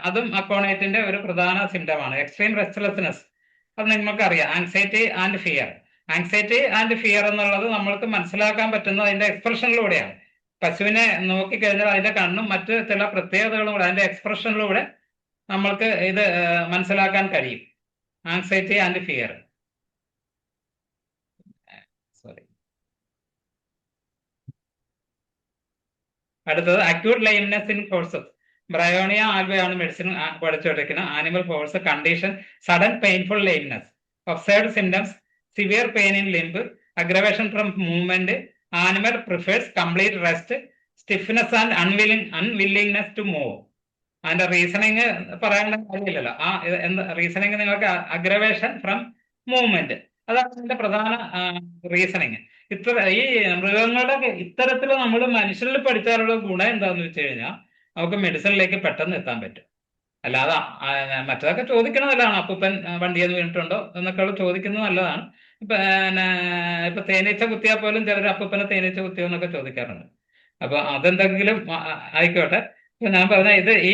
അതും അക്കോണൈറ്റിന്റെ ഒരു പ്രധാന സിംറ്റമാണ്. എക്സ്ട്രീം റെസ്റ്റ്ലെസ്നെസ് അത് നിങ്ങൾക്കറിയാം. ആൻസൈറ്റി ആൻഡ് ഫിയർ എന്നുള്ളത് നമ്മൾക്ക് മനസ്സിലാക്കാൻ പറ്റുന്നത് അതിന്റെ എക്സ്പ്രഷനിലൂടെയാണ്. പശുവിനെ നോക്കിക്കഴിഞ്ഞാൽ അതിന്റെ കണ്ണും മറ്റ് ചില പ്രത്യേകതകളും കൂടെ അതിന്റെ എക്സ്പ്രഷനിലൂടെ നമ്മൾക്ക് ഇത് മനസ്സിലാക്കാൻ കഴിയും. Anxiety and fear. അടുത്തത് acute lameness in horses. Bryonia ആൽവയാണ് മെഡിസിൻ പഠിച്ചുകൊണ്ടിരിക്കുന്നത്. Animal horse condition sudden painful lameness, observed symptoms severe pain in limb, aggravation from movement, animal prefers complete rest, stiffness and unwillingness to move. അതിന്റെ reasoning പറയേണ്ട കാര്യമില്ലല്ലോ. Reasoning നിങ്ങൾക്ക് aggravation from movement, അതാണ് ഇതിന്റെ പ്രധാന reasoning. ഈ മൃഗങ്ങളുടെ ഇത്തരത്തിൽ നമ്മൾ മനുഷ്യരിൽ പഠിച്ചാലുള്ള ഗുണം എന്താന്ന് വെച്ച് കഴിഞ്ഞാൽ നമുക്ക് മെഡിസിനിലേക്ക് പെട്ടെന്ന് എത്താൻ പറ്റും. അല്ലാതെ മറ്റതൊക്കെ ചോദിക്കുന്നത് നല്ലതാണ്. അപ്പൂപ്പൻ വണ്ടിയെന്ന് വീണിട്ടുണ്ടോ എന്നൊക്കെ ചോദിക്കുന്നത് നല്ലതാണ്. ഇപ്പൊ തേനീച്ച കുത്തിയാൽ പോലും ചിലർ അപ്പൂപ്പനെ തേനീച്ച കുത്തിയോ എന്നൊക്കെ ചോദിക്കാറുണ്ട്. അപ്പൊ അതെന്തെങ്കിലും ആയിക്കോട്ടെ. ഞാൻ പറഞ്ഞ ഇത് ഈ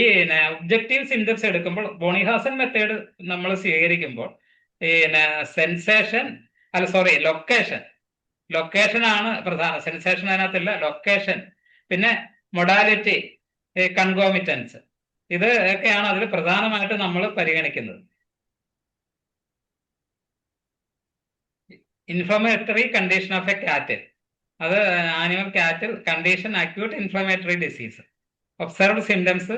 ഒബ്ജക്റ്റീവ് സിംറ്റംസ് എടുക്കുമ്പോൾ ബോണിഹാസൻ മെത്തേഡ് നമ്മൾ സ്വീകരിക്കുമ്പോൾ ഈ സെൻസേഷൻ അല്ല സോറി ലൊക്കേഷൻ ആണ് പ്രധാന. സെൻസേഷൻ അതിനകത്തില്ല, ലൊക്കേഷൻ, പിന്നെ മൊഡാലിറ്റി, കൺകോമിറ്റൻസ്, ഇത് ഒക്കെയാണ് അതിൽ പ്രധാനമായിട്ട് നമ്മൾ പരിഗണിക്കുന്നത്. ഇൻഫ്ലമേറ്ററി കണ്ടീഷൻ ഓഫ് എ കാറ്റ്, അത് ആനിമൽ കാറ്റിൽ condition acute inflammatory disease, observed symptoms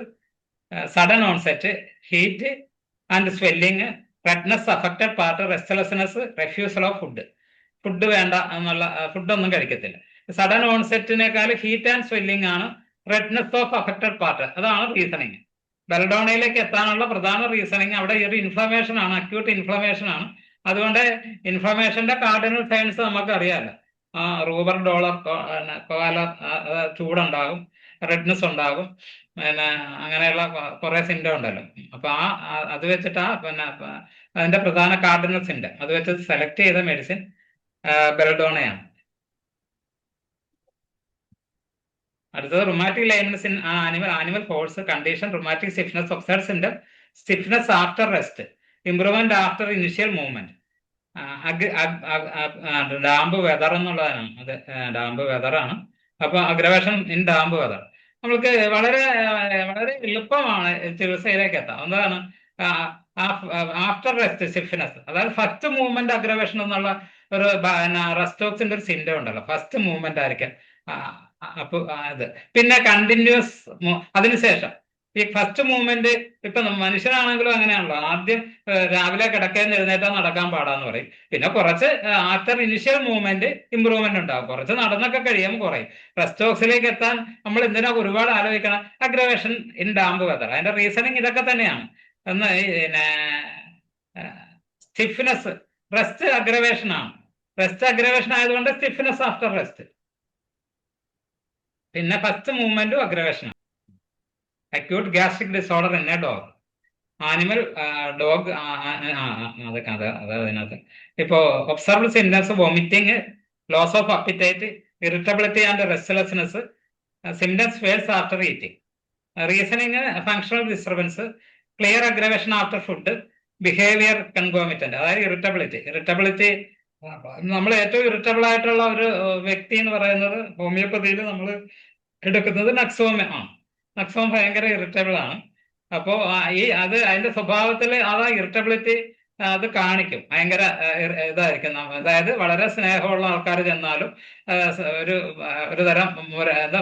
sudden onset, heat and swelling, redness affected part, restlessness, refusal of food വേണ്ട എന്നുള്ള, ഫുഡൊന്നും കഴിക്കത്തില്ല. സഡൻ ഓൺസെറ്റിനേക്കാൾ ഹീറ്റ് ആൻഡ് സ്വെല്ലിംഗ് ആണ്, റെഡ്നെസ് ഓഫ് അഫക്റ്റഡ് പാർട്ട് അതാണ് reasoning. ബെൽഡോണയിലേക്ക് എത്താനുള്ള പ്രധാന റീസണിങ് അവിടെ ഈ ഒരു ഇൻഫ്ലമേഷൻ ആണ്, അക്യൂട്ട് ഇൻഫ്ലമേഷൻ ആണ്. അതുകൊണ്ട് ഇൻഫ്ലമേഷന്റെ കാർഡിനൽ സയൻസ് നമുക്ക് അറിയാമല്ലോ. റൂബർ ഡോളർ കോലർ, ചൂടുണ്ടാകും, റെഡ്നെസ് ഉണ്ടാകും, പിന്നെ അങ്ങനെയുള്ള കുറെ സിംറ്റം ഉണ്ടല്ലോ. അപ്പൊ അത് വെച്ചിട്ട് പിന്നെ അതിന്റെ പ്രധാന കാർഡിനൽ സിംറ്റം അത് വെച്ച് സെലക്ട് ചെയ്ത മെഡിസിൻ ബെൽഡോണയാണ്. അടുത്തത് rheumatic lameness in animal horse condition, rheumatic stiffness, observed symptom stiffness after rest, improvement after initial movement. Damp weather എന്നുള്ളതാണ്, അത് ഡാമ്പ് വെതറാണ്. അപ്പൊ അഗ്രവേഷൻ ഇൻ ഡാമ്പ് വെതർ നമ്മൾക്ക് വളരെ വളരെ എളുപ്പമാണ് ചികിത്സയിലേക്ക് എത്താം. എന്താണ് ആഫ്റ്റർ റെസ്റ്റ് സ്റ്റിഫ്നെസ്, അതായത് ഫസ്റ്റ് മൂവ്മെന്റ് അഗ്രവേഷൻ എന്നുള്ള ഒരു റെസ്റ്റോക്സിന്റെ ഒരു സിംറ്റം ഉണ്ടല്ലോ, ഫസ്റ്റ് മൂവ്മെന്റ് ആയിരിക്കാം. അപ്പൊ അത് പിന്നെ കണ്ടിന്യൂസ് അതിനുശേഷം ഈ ഫസ്റ്റ് മൂവ്മെന്റ് ഇപ്പൊ മനുഷ്യനാണെങ്കിലും അങ്ങനെയാണല്ലോ, ആദ്യം രാവിലെ കിടക്കാൻ എഴുന്നേറ്റാൽ നടക്കാൻ പാടാന്ന് പറയും. പിന്നെ കുറച്ച് ആഫ്റ്റർ ഇനിഷ്യൽ മൂവ്മെന്റ് ഇമ്പ്രൂവ്മെന്റ് ഉണ്ടാവും, കുറച്ച് നടന്നൊക്കെ കഴിയുമ്പോൾ കുറയും. റെസ്റ്റോക്സിലേക്ക് എത്താൻ നമ്മൾ എന്തിനാ ഒരുപാട് ആലോചിക്കണം? അഗ്രവേഷൻ ഇൻ ഡാമ്പ് വെതർ, അതിന്റെ റീസണിങ് ഇതൊക്കെ തന്നെയാണ്. എന്ന് പിന്നെ സ്റ്റിഫ്നെസ് റെസ്റ്റ് അഗ്രവേഷൻ ആണ്, റെസ്റ്റ് അഗ്രവേഷൻ ആയതുകൊണ്ട് സ്റ്റിഫ്നെസ് ആഫ്റ്റർ റെസ്റ്റ്. പിന്നെ ഫസ്റ്റ് മൂവ്മെന്റും അഗ്രവേഷൻ ആണ്. Acute gastric disorder in a dog, animal dog, അതൊക്കെ അതിനകത്ത് ഇപ്പോ observed symptoms vomiting, loss of appetite, irritability and restlessness, symptoms fails after eating, reasoning functional disturbance, clear aggravation after food, behaviour concomitant, അതായത് irritability നമ്മൾ ഏറ്റവും irritable ആയിട്ടുള്ള ഒരു വ്യക്തി എന്ന് പറയുന്നത് ഹോമിയോപ്പതിയിൽ നമ്മൾ എടുക്കുന്നത് നക്സോം ആണ്. നക്സോം ഭയങ്കര ഇറിറ്റബിൾ ആണ്. അപ്പോൾ അത് അതിന്റെ സ്വഭാവത്തിൽ ആ ഇറിറ്റബിലിറ്റി അത് കാണിക്കും, ഭയങ്കര ഇതായിരിക്കും. അതായത് വളരെ സ്നേഹമുള്ള ആൾക്കാർ ചെന്നാലും ഒരു തരം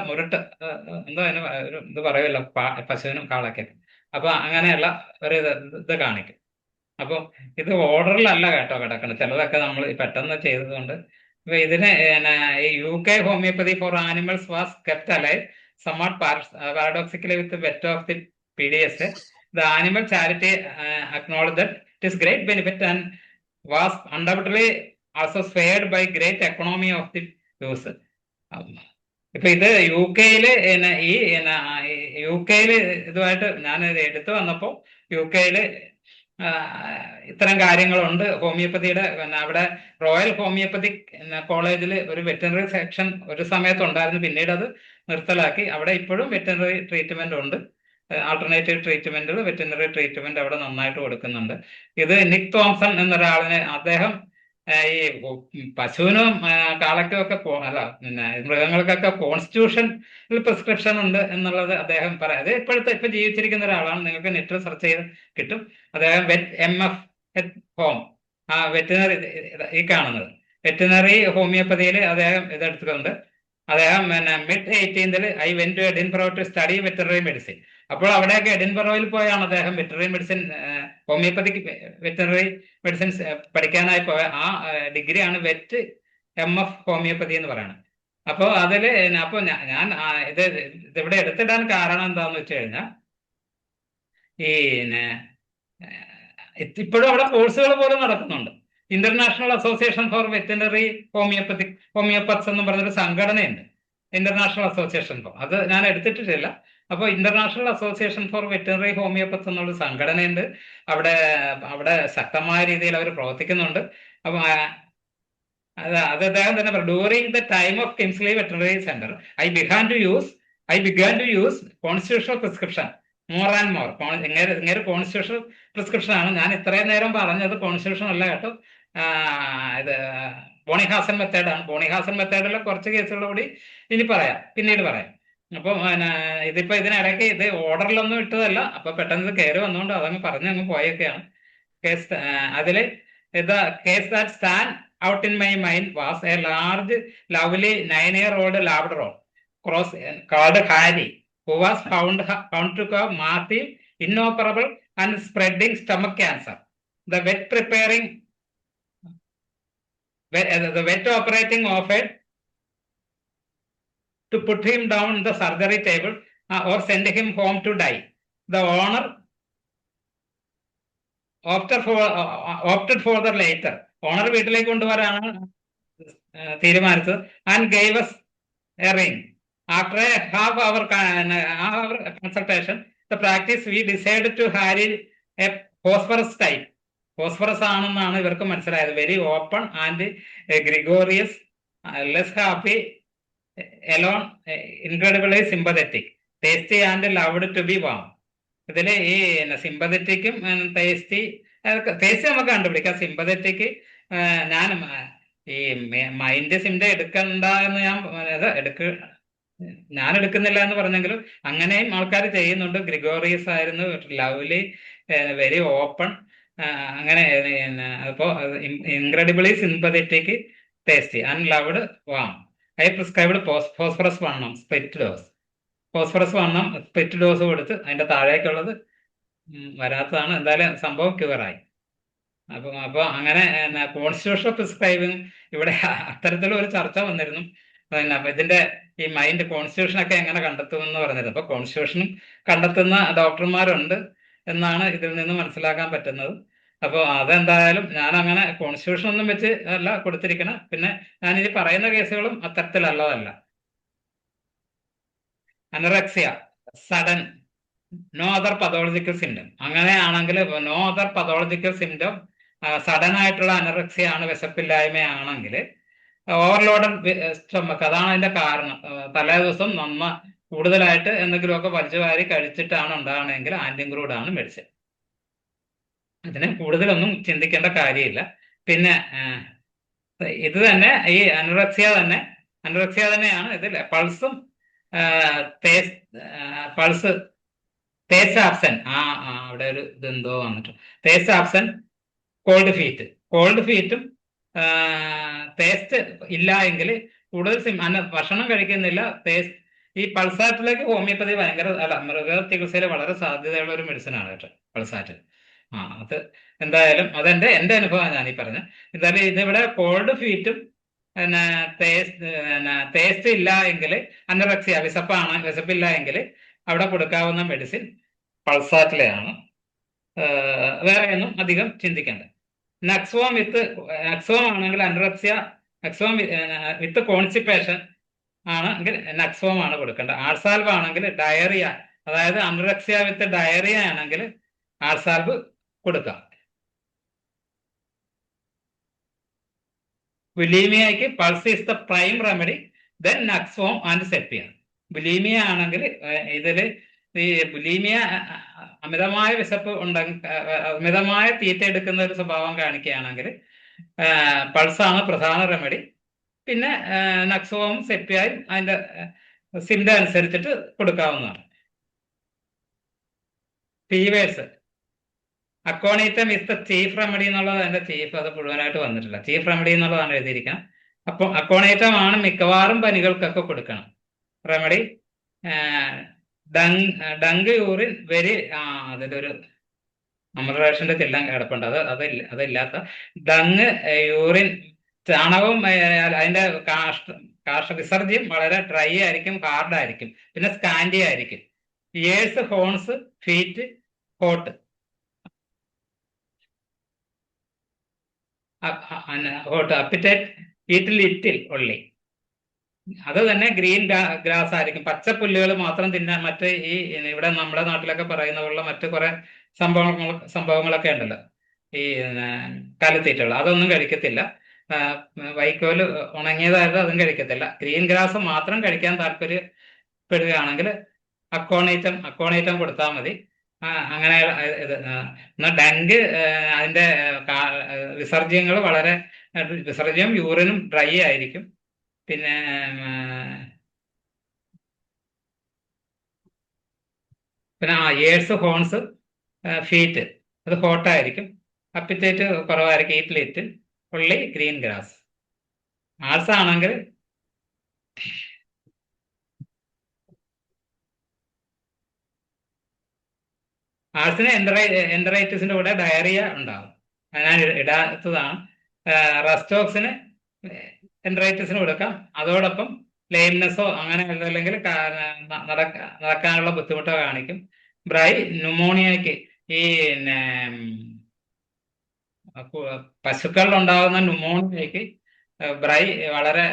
മുരട്ട് എന്തോ അതിന് ഒരു ഇത് പറയുമല്ലോ പശുവിനും കാളൊക്കെ. അപ്പൊ അങ്ങനെയുള്ള ഒരു ഇത് കാണിക്കും. അപ്പൊ ഇത് ഓർഡറിലല്ല കേട്ടോ കിടക്കണം, ചിലതൊക്കെ നമ്മൾ പെട്ടെന്ന് ചെയ്തതുകൊണ്ട്. ഇപ്പൊ ഇതിന് UK homoeopathy for animals was kept alive somewhat paradoxically with the vet of the PDS. The animal charity acknowledged that it is great benefit and was undoubtedly also spared by great economy of the use. ഇപ്പൊ ഇത് UK-യില് ഇതുമായിട്ട് ഞാൻ എടുത്തു വന്നപ്പോൾ UK-യില് ഇത്തരം കാര്യങ്ങളുണ്ട്. ഹോമിയോപ്പതിയുടെ അവിടെ royal homoeopathic കോളേജിൽ ഒരു വെറ്ററിനറി സെക്ഷൻ ഒരു സമയത്ത് ഉണ്ടായിരുന്നു, പിന്നീട് അത് നിർത്തലാക്കി. അവിടെ ഇപ്പോഴും വെറ്ററിനറി ട്രീറ്റ്മെന്റ് ഉണ്ട്, ആൾട്ടർനേറ്റീവ് ട്രീറ്റ്മെന്റുകൾ, വെറ്ററിനറി ട്രീറ്റ്മെന്റ് അവിടെ നന്നായിട്ട് കൊടുക്കുന്നുണ്ട്. ഇത് നിക് തോംസൺ എന്നൊരാളിനെ, അദ്ദേഹം ഈ പശുവിനും കാളയ്ക്കും ഒക്കെ അല്ല പിന്നെ മൃഗങ്ങൾക്കൊക്കെ കോൺസ്റ്റിറ്റ്യൂഷനിൽ പ്രിസ്ക്രിപ്ഷൻ ഉണ്ട് എന്നുള്ളത് അദ്ദേഹം പറയാം. അത് ഇപ്പൊ ജീവിച്ചിരിക്കുന്ന ഒരാളാണ്, നിങ്ങൾക്ക് നെറ്റിൽ സെർച്ച് ചെയ്ത് കിട്ടും. അദ്ദേഹം MF ഹോം, വെറ്റിനറി ഈ കാണുന്നത് വെറ്റിനറി ഹോമിയോപ്പതിയിൽ അദ്ദേഹം ഇതെടുത്തിട്ടുണ്ട്. അദ്ദേഹം പിന്നെ mid-18th I went to Edinburgh to study veterinary medicine. അപ്പോൾ അവിടെയൊക്കെ എഡിൻബറോയിൽ പോയാണ് അദ്ദേഹം veterinary medicine, homoeopathic veterinary medicines പഠിക്കാനായി പോയ. ആ ഡിഗ്രിയാണ് MF ഹോമിയോപ്പതി എന്ന് പറയുന്നത്. അപ്പോൾ അതില് അപ്പൊ ഞാൻ ഇതിവിടെ എടുത്തിടാൻ കാരണം എന്താന്ന് വെച്ച് കഴിഞ്ഞാൽ ഈ ഇപ്പോഴും അവിടെ കോഴ്സുകൾ പോലും നടക്കുന്നുണ്ട്. International association for veterinary homeopaths എന്ന് പറഞ്ഞൊരു സംഘടനയുണ്ട്, ഇന്റർനാഷണൽ അസോസിയേഷൻ ഫോർ, അത് ഞാൻ എടുത്തിട്ടില്ല. അപ്പോൾ international association for veterinary homeopaths എന്നുള്ള സംഘടനയുണ്ട്. അവിടെ ശക്തമായ രീതിയിൽ അവർ പ്രവർത്തിക്കുന്നുണ്ട്. അപ്പൊ അത് അദ്ദേഹം തന്നെ പറയും, during the time of Kingsley veterinary centre I began to use I began to use constitutional prescription more and more. ഇങ്ങനെ കോൺസ്റ്റിറ്റ്യൂഷണൽ പ്രിസ്ക്രിപ്ഷൻ ആണ്. ഞാൻ ഇത്രയും നേരം പറഞ്ഞത് കോൺസ്റ്റിറ്റ്യൂഷൻ അല്ല കേട്ടോ, ഇത് ബോണിഹാസൻ മെത്തേഡാണ്. ബോണിഹാസൻ മെത്തേഡിലെ കുറച്ച് കേസുകൾ കൂടി ഇനി പറയാം, പിന്നീട് പറയാം. അപ്പം ഇതിപ്പോ ഇതിനിടയ്ക്ക് ഇത് ഓർഡറിലൊന്നും ഇട്ടതല്ല, അപ്പൊ പെട്ടെന്ന് ഇത് കയറി വന്നുകൊണ്ട് അതങ്ങ് പറഞ്ഞങ്ങ് പോയൊക്കെയാണ്. കേസ് അതില് the case that stand out in my mind was a large, lovely 9-year-old Labrador cross called Harry, who was found to have massive, inoperable, and spreading stomach cancer. The vet operating offered to put him down the surgery table or send him home to die. The owner opted for the later. Owner വീട്ടിലേക്ക് കൊണ്ടുവരാനാണ് തീരുമാനിച്ചത്. And gave us a ring. After a half hour consultation, the practice we decided to Harry a phosphorus type. Phosphorus ആണെന്നാണ് ഇവർക്ക് മനസ്സിലായത്. Very open and gregarious, less happy, alone, incredibly sympathetic, tasty and loved to be warm. ഇതില് ഈ സിമ്പതറ്റിക്കും tasty നമുക്ക് കണ്ടുപിടിക്കാം. Sympathetic ഞാൻ ഈ mind symptom എടുക്കണ്ട എന്ന് ഞാൻ എടുക്കുന്നില്ല എന്ന് പറഞ്ഞെങ്കിലും അങ്ങനെയും ആൾക്കാർ ചെയ്യുന്നുണ്ട്. ഗ്രിഗോറിയസ് ആയിരുന്നു, ലവ്ലി, വെരി ഓപ്പൺ, അങ്ങനെ. അപ്പോ incredibly sympathetic, tasty and loved warm. I prescribed phosphorus 1 split dose. Phosphorus 1 split dose കൊടുത്ത് അതിന്റെ താഴേക്കുള്ളത് വരാത്തതാണ്. എന്തായാലും സംഭവം ക്യൂറായി. അപ്പൊ അങ്ങനെ കോൺസ്റ്റിറ്റ്യൂഷണൽ പ്രിസ്ക്രൈബിങ് ഇവിടെ അത്തരത്തിലൊരു ചർച്ച വന്നിരുന്നു. അപ്പൊ ഇതിന്റെ ഈ മൈൻഡ് കോൺസ്റ്റിറ്റ്യൂഷനൊക്കെ എങ്ങനെ കണ്ടെത്തുമെന്ന് പറഞ്ഞത്. അപ്പൊ കോൺസ്റ്റിറ്റ്യൂഷനും കണ്ടെത്തുന്ന ഡോക്ടർമാരുണ്ട് എന്നാണ് ഇതിൽ നിന്ന് മനസ്സിലാക്കാൻ പറ്റുന്നത്. അപ്പോൾ അതെന്തായാലും ഞാൻ അങ്ങനെ കോൺസ്റ്റിറ്റ്യൂഷൻ ഒന്നും വെച്ച് അല്ല കൊടുത്തിരിക്കണം. പിന്നെ ഞാനിനി പറയുന്ന കേസുകളും അത്തരത്തിലുള്ളതല്ല. Anorexia sudden, no other pathological symptom. അങ്ങനെയാണെങ്കിൽ no other pathological symptom, sudden ആയിട്ടുള്ള അനറക്സിയ ആണ്, വിശപ്പില്ലായ്മയാണെങ്കിൽ ഓവർലോഡഡ് സ്റ്റൊമക്ക്, അതാണ് അതിന്റെ കാരണം. തലേ ദിവസം കൂടുതലായിട്ട് എന്തെങ്കിലുമൊക്കെ വലിച്ചു വാരി കഴിച്ചിട്ടാണ് ഉണ്ടാകണമെങ്കിൽ ആന്റിങ്ക്രൂഡ് ആണ് മെഡിസിൻ. ഇതിന് കൂടുതലൊന്നും ചിന്തിക്കേണ്ട കാര്യമില്ല. പിന്നെ ഇത് തന്നെ ഈ അനറക്സിയ തന്നെയാണ് ഇതിൽ പൾസും തേസ് ആബ്സെന്റ്. അവിടെ ഒരു ഇതെന്തോ വന്നിട്ട് തേസ് ആബ്സെന്റ്, കോൾഡ് ഫീറ്റും ടേസ്റ്റ് ഇല്ല എങ്കിൽ കൂടുതൽ ഭക്ഷണം കഴിക്കുന്നില്ല. ഈ പൾസാറ്റിലേക്ക് ഹോമിയോപ്പതി മൃഗ ചികിത്സയിൽ വളരെ സാധ്യതയുള്ള ഒരു മെഡിസിനാണ് കേട്ടോ പൾസാറ്റ്. അത് എന്തായാലും എന്റെ അനുഭവമാണ് ഞാനീ പറഞ്ഞത്. എന്തായാലും ഇതിവിടെ കോൾഡ് ഫീറ്റും പിന്നെ ടേസ്റ്റ് ഇല്ല എങ്കിൽ അനറക്സിയ, വിശപ്പില്ല എങ്കിൽ അവിടെ കൊടുക്കാവുന്ന മെഡിസിൻ പൾസാറ്റിലെയാണ്. വേറെ ഒന്നും അധികം ചിന്തിക്കേണ്ട. നക്സോം ആണെങ്കിൽ അനറക്സിയ, നക്സോം വിത്ത് കോൺസ്റ്റിപ്പേഷൻ ആണെങ്കിൽ നക്സോം ആണ് കൊടുക്കേണ്ടത്. ആർസാൽവ് ആണെങ്കിൽ ഡയറിയ, അതായത് അനറക്സിയ വിത്ത് ഡയറിയ ആണെങ്കിൽ ആർസാൽവ് കൊടുക്കാം. ബുലീമിയയ്ക്ക് puls is the prime remedy, then nux and sepia. Bulimia ആണെങ്കിൽ ഇതില് ഈ ബുലീമിയ അമിതമായ വിശപ്പ് അമിതമായ തീറ്റ എടുക്കുന്ന ഒരു സ്വഭാവം കാണിക്കുകയാണെങ്കിൽ പൾസാണ് പ്രധാന റെമഡി. പിന്നെ നക്സോവും സെപ്പിയായും അതിന്റെ സിംറ്റം അനുസരിച്ചിട്ട് കൊടുക്കാവുന്നതാണ്. Fevers, aconitum is the chief remedy എന്നുള്ളത് അതിന്റെ ചീഫ്, അത് മുഴുവനായിട്ട് വന്നിട്ടില്ല. ചീഫ് റെമഡി എന്നുള്ളതാണ് എഴുതിയിരിക്കണം. അപ്പോൾ അക്കോണീറ്റം ആണ് മിക്കവാറും പനികൾക്കൊക്കെ കൊടുക്കണം റെമഡി. ഡങ്ക് യൂറിൻ വെരി, അതിന്റെ ഒരു അമൃതേഷന്റെ ചില്ലം കിടപ്പുണ്ട്, അതില്ലാത്ത ഡങ് യൂറിൻ, ചാണകവും അതിന്റെ കാഷ്ട വിസർജ്യം വളരെ ഡ്രൈ ആയിരിക്കും, ഹാർഡ് ആയിരിക്കും, പിന്നെ സ്കാൻഡി ആയിരിക്കും. Years, horns, feet, hot, appetite, eat little only. അത് തന്നെ ഗ്രീൻ ഗ്രാസ് ആയിരിക്കും, പച്ചപ്പുല്ലുകൾ മാത്രം തിന്നാൻ. മറ്റ് ഈ ഇവിടെ നമ്മുടെ നാട്ടിലൊക്കെ പറയുന്ന പോലുള്ള മറ്റു കുറെ സംഭവങ്ങളൊക്കെ ഉണ്ടല്ലോ, ഈ കാലിത്തീറ്റകൾ, അതൊന്നും കഴിക്കത്തില്ല. വൈക്കോല് ഉണങ്ങിയതായത് അതും കഴിക്കത്തില്ല. ഗ്രീൻ ഗ്രാസ് മാത്രം കഴിക്കാൻ പെടുകയാണെങ്കിൽ അക്കോണൈറ്റം കൊടുത്താൽ മതി. അങ്ങനെ ഇത് എന്നാൽ ഡെങ്ക് അതിന്റെ വിസർജ്യങ്ങൾ വിസർജ്യം യൂറിനും ഡ്രൈ ആയിരിക്കും. പിന്നെ ഇയേഴ്സ്, ഹോൺസ്, ഫീറ്റ് അത് ഹോട്ടായിരിക്കും. അപ്പിറ്റേറ്റ് കുറവായിരിക്കും. ഈറ്റ് ലിറ്റിൽ ഉള്ളി ഗ്രീൻ ഗ്രാസ്. ആർട്സ് ആണെങ്കിൽ ആർട്സിന് എൻഡറൈറ്റിസിന്റെ കൂടെ ഡയറിയ ഉണ്ടാവും. ഞാൻ ഇടാത്തതാണ്. റെസ്റ്റോക്സിന് എൻഡറൈറ്റിസിന് കൊടുക്കാം. അതോടൊപ്പം ലെയിംനെസ്സോ അങ്ങനെ അല്ലെങ്കിൽ നടക്കാനുള്ള ബുദ്ധിമുട്ടോ കാണിക്കും. ന്യൂമോണിയയ്ക്ക് ഈ പശുക്കളിൽ ഉണ്ടാകുന്ന ന്യൂമോണിയയ്ക്ക് ബ്രൈ വളരെ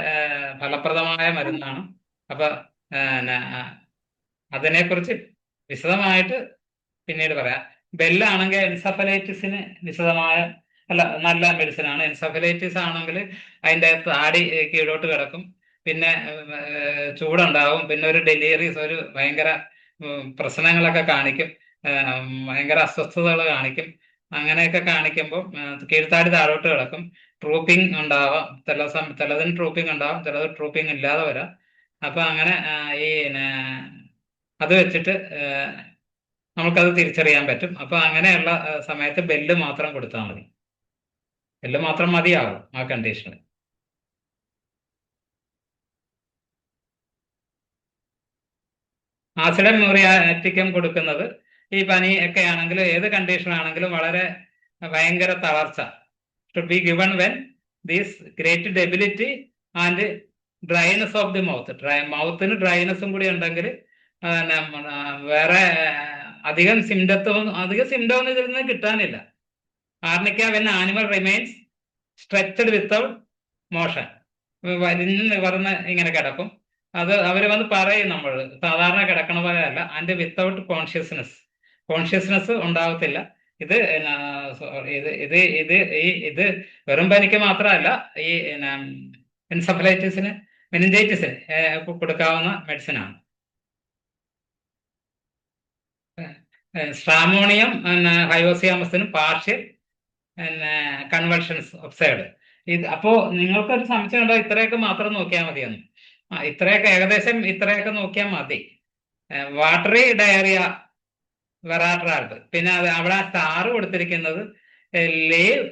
ഫലപ്രദമായ മരുന്നാണ്. അപ്പൊ അതിനെക്കുറിച്ച് വിശദമായിട്ട് പിന്നീട് പറയാം. ബെല്ലാണെങ്കിൽ എൻസഫലൈറ്റിസിന് നല്ല മെഡിസിൻ ആണ്. എൻസഫലൈറ്റിസ് ആണെങ്കിൽ അതിൻ്റെ താടി കീഴോട്ട് കിടക്കും, പിന്നെ ചൂടുണ്ടാവും, പിന്നെ ഒരു ഡെലിവറീസ്, ഒരു ഭയങ്കര പ്രശ്നങ്ങളൊക്കെ കാണിക്കും, ഭയങ്കര അസ്വസ്ഥതകൾ കാണിക്കും. അങ്ങനെയൊക്കെ കാണിക്കുമ്പോൾ കീഴ്ത്താടി താഴോട്ട് കിടക്കും. ട്രൂപ്പിംഗ് ഉണ്ടാവാം, ചിലതിന് ട്രൂപ്പിംഗ് ഉണ്ടാവാം, ചിലത് ട്രൂപ്പിംഗ് ഇല്ലാതെ വരാം. അപ്പൊ അങ്ങനെ അത് വെച്ചിട്ട് നമുക്കത് തിരിച്ചറിയാൻ പറ്റും. അപ്പൊ അങ്ങനെയുള്ള സമയത്ത് ബെല്ല് മാത്രം കൊടുത്താൽ മതി. ബെല്ല് മാത്രം മതിയാവും ആ കണ്ടീഷനിൽ. ആസിഡം മ്യൂറിയാറ്റിക്കം കൊടുക്കുന്നത് ഈ പനി ഒക്കെ ആണെങ്കിലും ഏത് കണ്ടീഷൻ ആണെങ്കിലും വളരെ ഭയങ്കര തളർച്ച should be given when these great debility and dryness of the mouth. മൗത്തിന് ഡ്രൈനെസ്സും കൂടി ഉണ്ടെങ്കിൽ വേറെ അധികം സിംറ്റം ഇതിൽ നിന്ന് കിട്ടാനില്ല. Arnica when animal remains stretched without motion, വലിഞ്ഞ് നിവർന്ന് ഇങ്ങനെ കിടക്കും. അത് അവർ വന്ന് പറയും, നമ്മൾ സാധാരണ കിടക്കണ പോലെ അല്ല, ആൻഡ് വിത്തൗട്ട് കോൺഷ്യസ്നെസ് ഉണ്ടാവത്തില്ല. ഇത് വെറും പനിക്ക് മാത്രമല്ല, ഈ എൻസഫലൈറ്റിസിന്, മെനിഞ്ചൈറ്റിസിന് കൊടുക്കാവുന്ന മെഡിസിനാണ്. സ്ട്രാമോണിയം ഹയോസിയാമസിനും പാർഷ്യൽ കൺവൾഷൻസ് ഒബ്സൈഡ്. അപ്പോ നിങ്ങൾക്കൊരു സംശയം ഉണ്ടോ ഇത്രയൊക്കെ മാത്രം നോക്കിയാൽ മതിയെന്ന്? ഏകദേശം ഇത്രയൊക്കെ നോക്കിയാൽ മതി. വാട്ടറി ഡയറിയ, വെറാട്രാൾബ്, പിന്നെ അവിടെ സ്റ്റാർ കൊടുത്തിരിക്കുന്നത് leave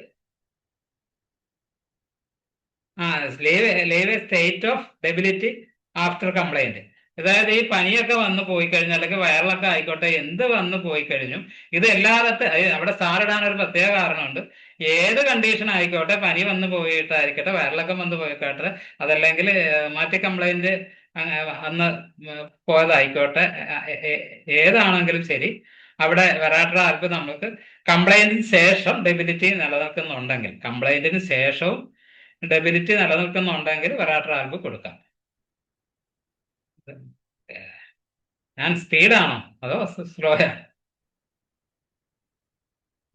a state of debility after complaint. അതായത് ഈ പനിയൊക്കെ വന്നു പോയി കഴിഞ്ഞാൽ, അല്ലെങ്കിൽ വയറിളക്കം ആയിക്കോട്ടെ, എന്ത് വന്നു പോയി കഴിഞ്ഞു, ഇത് എല്ലായിടത്തും അവിടെ സ്റ്റാർ ഇടാൻ ഒരു പ്രത്യേക കാരണമുണ്ട്. ഏത് കണ്ടീഷൻ ആയിക്കോട്ടെ, പനി വന്നു പോയിട്ടായിരിക്കട്ടെ, വയറിളക്കം വന്നു പോയിക്കോട്ടെ, അതല്ലെങ്കിൽ മറ്റ് കംപ്ലൈന്റ് അന്ന് പോയതായിക്കോട്ടെ, ഏതാണെങ്കിലും ശരി, അവിടെ വെറാട്രാൽബ് നമുക്ക് കംപ്ലൈന്റിന് ശേഷം ഡെബിലിറ്റി നിലനിൽക്കുന്നുണ്ടെങ്കിൽ, വെറാട്രാൽബ് കൊടുക്കാം. ഞാൻ സ്പീഡാണോ അതോ സ്ലോയാ?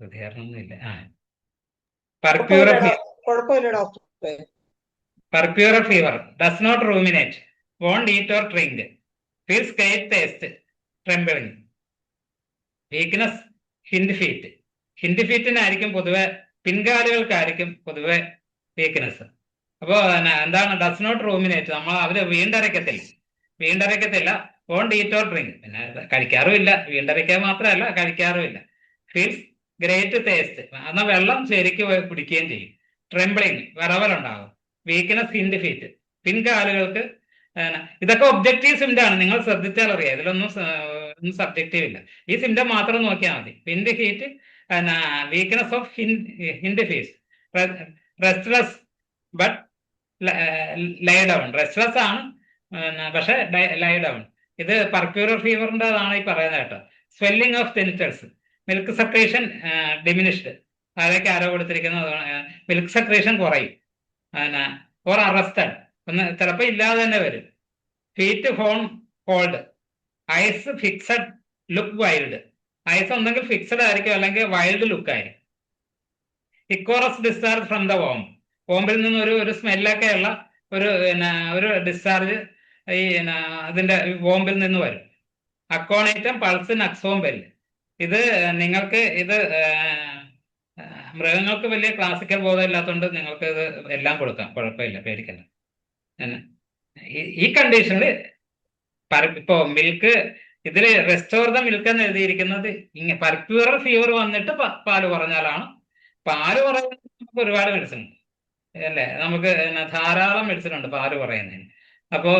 പ്രതികരണമൊന്നുമില്ല. Purpura fever does not ruminate, won't eat or drink, feels great taste, trembling, weakness, hind feet. Hind ഫീറ്റിനായിരിക്കും പൊതുവെ, പിൻകാലുകൾക്കായിരിക്കും പൊതുവെ വീക്ക്നെസ്. അപ്പോൾ എന്താണ് ഡസ് നോട്ട് റൂമിനേറ്റ്? അവര് വീണ്ടരയ്ക്കത്തില്ല. വോണ്ട് ഈറ്റ് ഓർ ഡ്രിങ്ക്, പിന്നെ കഴിക്കാറുമില്ല. വീണ്ടരയ്ക്കാൻ മാത്രമല്ല, കഴിക്കാറുമില്ല. ഫീൽസ് ഗ്രേറ്റ് ടേസ്റ്റ്, എന്നാൽ വെള്ളം ശരിക്ക് കുടിക്കുകയും ചെയ്യും. ട്രെംബ്ലിങ്, വിറവലുണ്ടാകും. വീക്ക്നെസ്, ഹിൻഡ് ഫീറ്റ്, പിൻകാലുകൾക്ക്. ഇതൊക്കെ ഒബ്ജക്റ്റീവ് സിംറ്റം ആണ്, നിങ്ങൾ ശ്രദ്ധിച്ചാൽ അറിയാം. ഇതിലൊന്നും സബ്ജക്റ്റീവ് ഇല്ല. ഈ സിംറ്റം മാത്രം നോക്കിയാൽ മതി. Hind feet, weakness of hind feet, restless but lie down. Restless ആണ് പക്ഷെ ലൈ ഡൗൺ. ഇത് പർക്യൂറൽ ഫീവറിൻ്റെതാണ് ഈ പറയുന്നത് കേട്ടോ. Swelling of genitals, milk secretion diminished. താഴേക്ക് ആരോ കൊടുത്തിരിക്കുന്നത്, മിൽക്ക് സെക്രീഷൻ കുറയും. ഓർ അറസ്റ്റഡ്, ചിലപ്പോൾ ഇല്ലാതെ തന്നെ വരും. Feet phone cold, eyes fixed, look wild. Eyes ഒന്നെങ്കിൽ ഫിക്സഡ് ആയിരിക്കും, അല്ലെങ്കിൽ വൈൽഡ് ലുക്ക് ആയിരിക്കും. ഇക്കോറസ് ഡിസ്ചാർജ് ഫ്രം ദ വോംബിൽ നിന്ന് ഒരു സ്മെല്ലൊക്കെ ഉള്ള ഒരു ഡിസ്ചാർജ് ഈ അതിന്റെ വോമ്പിൽ നിന്ന് വരും. അക്കോണേറ്റം, പൾസ്, നക്സോം ബെല്ല്. ഇത് നിങ്ങൾക്ക് ഇത് മൃഗങ്ങൾക്ക് വലിയ ക്ലാസിക്കൽ ബോധം ഇല്ലാത്തതുകൊണ്ട് നിങ്ങൾക്ക് ഇത് എല്ലാം കൊടുക്കാം, കുഴപ്പമില്ല, പേടിക്കണ്ട. ഈ കണ്ടീഷനിൽ ഇപ്പോ മിൽക്ക് ഇതിൽ റെസ്റ്റോർ ദ മിൽക്ക് എന്ന് എഴുതിയിരിക്കുന്നത് പർപ്യൂറൽ ഫീവർ വന്നിട്ട് പാല് കുറഞ്ഞാലാണ്. പാല് കുറയുന്നത് നമുക്ക് ഒരുപാട് മെഡിസിൻ ഉണ്ട് അല്ലേ, നമുക്ക് ധാരാളം മെഡിസിൻ ഉണ്ട് പാല് കുറയുന്നതിന്. അപ്പോൾ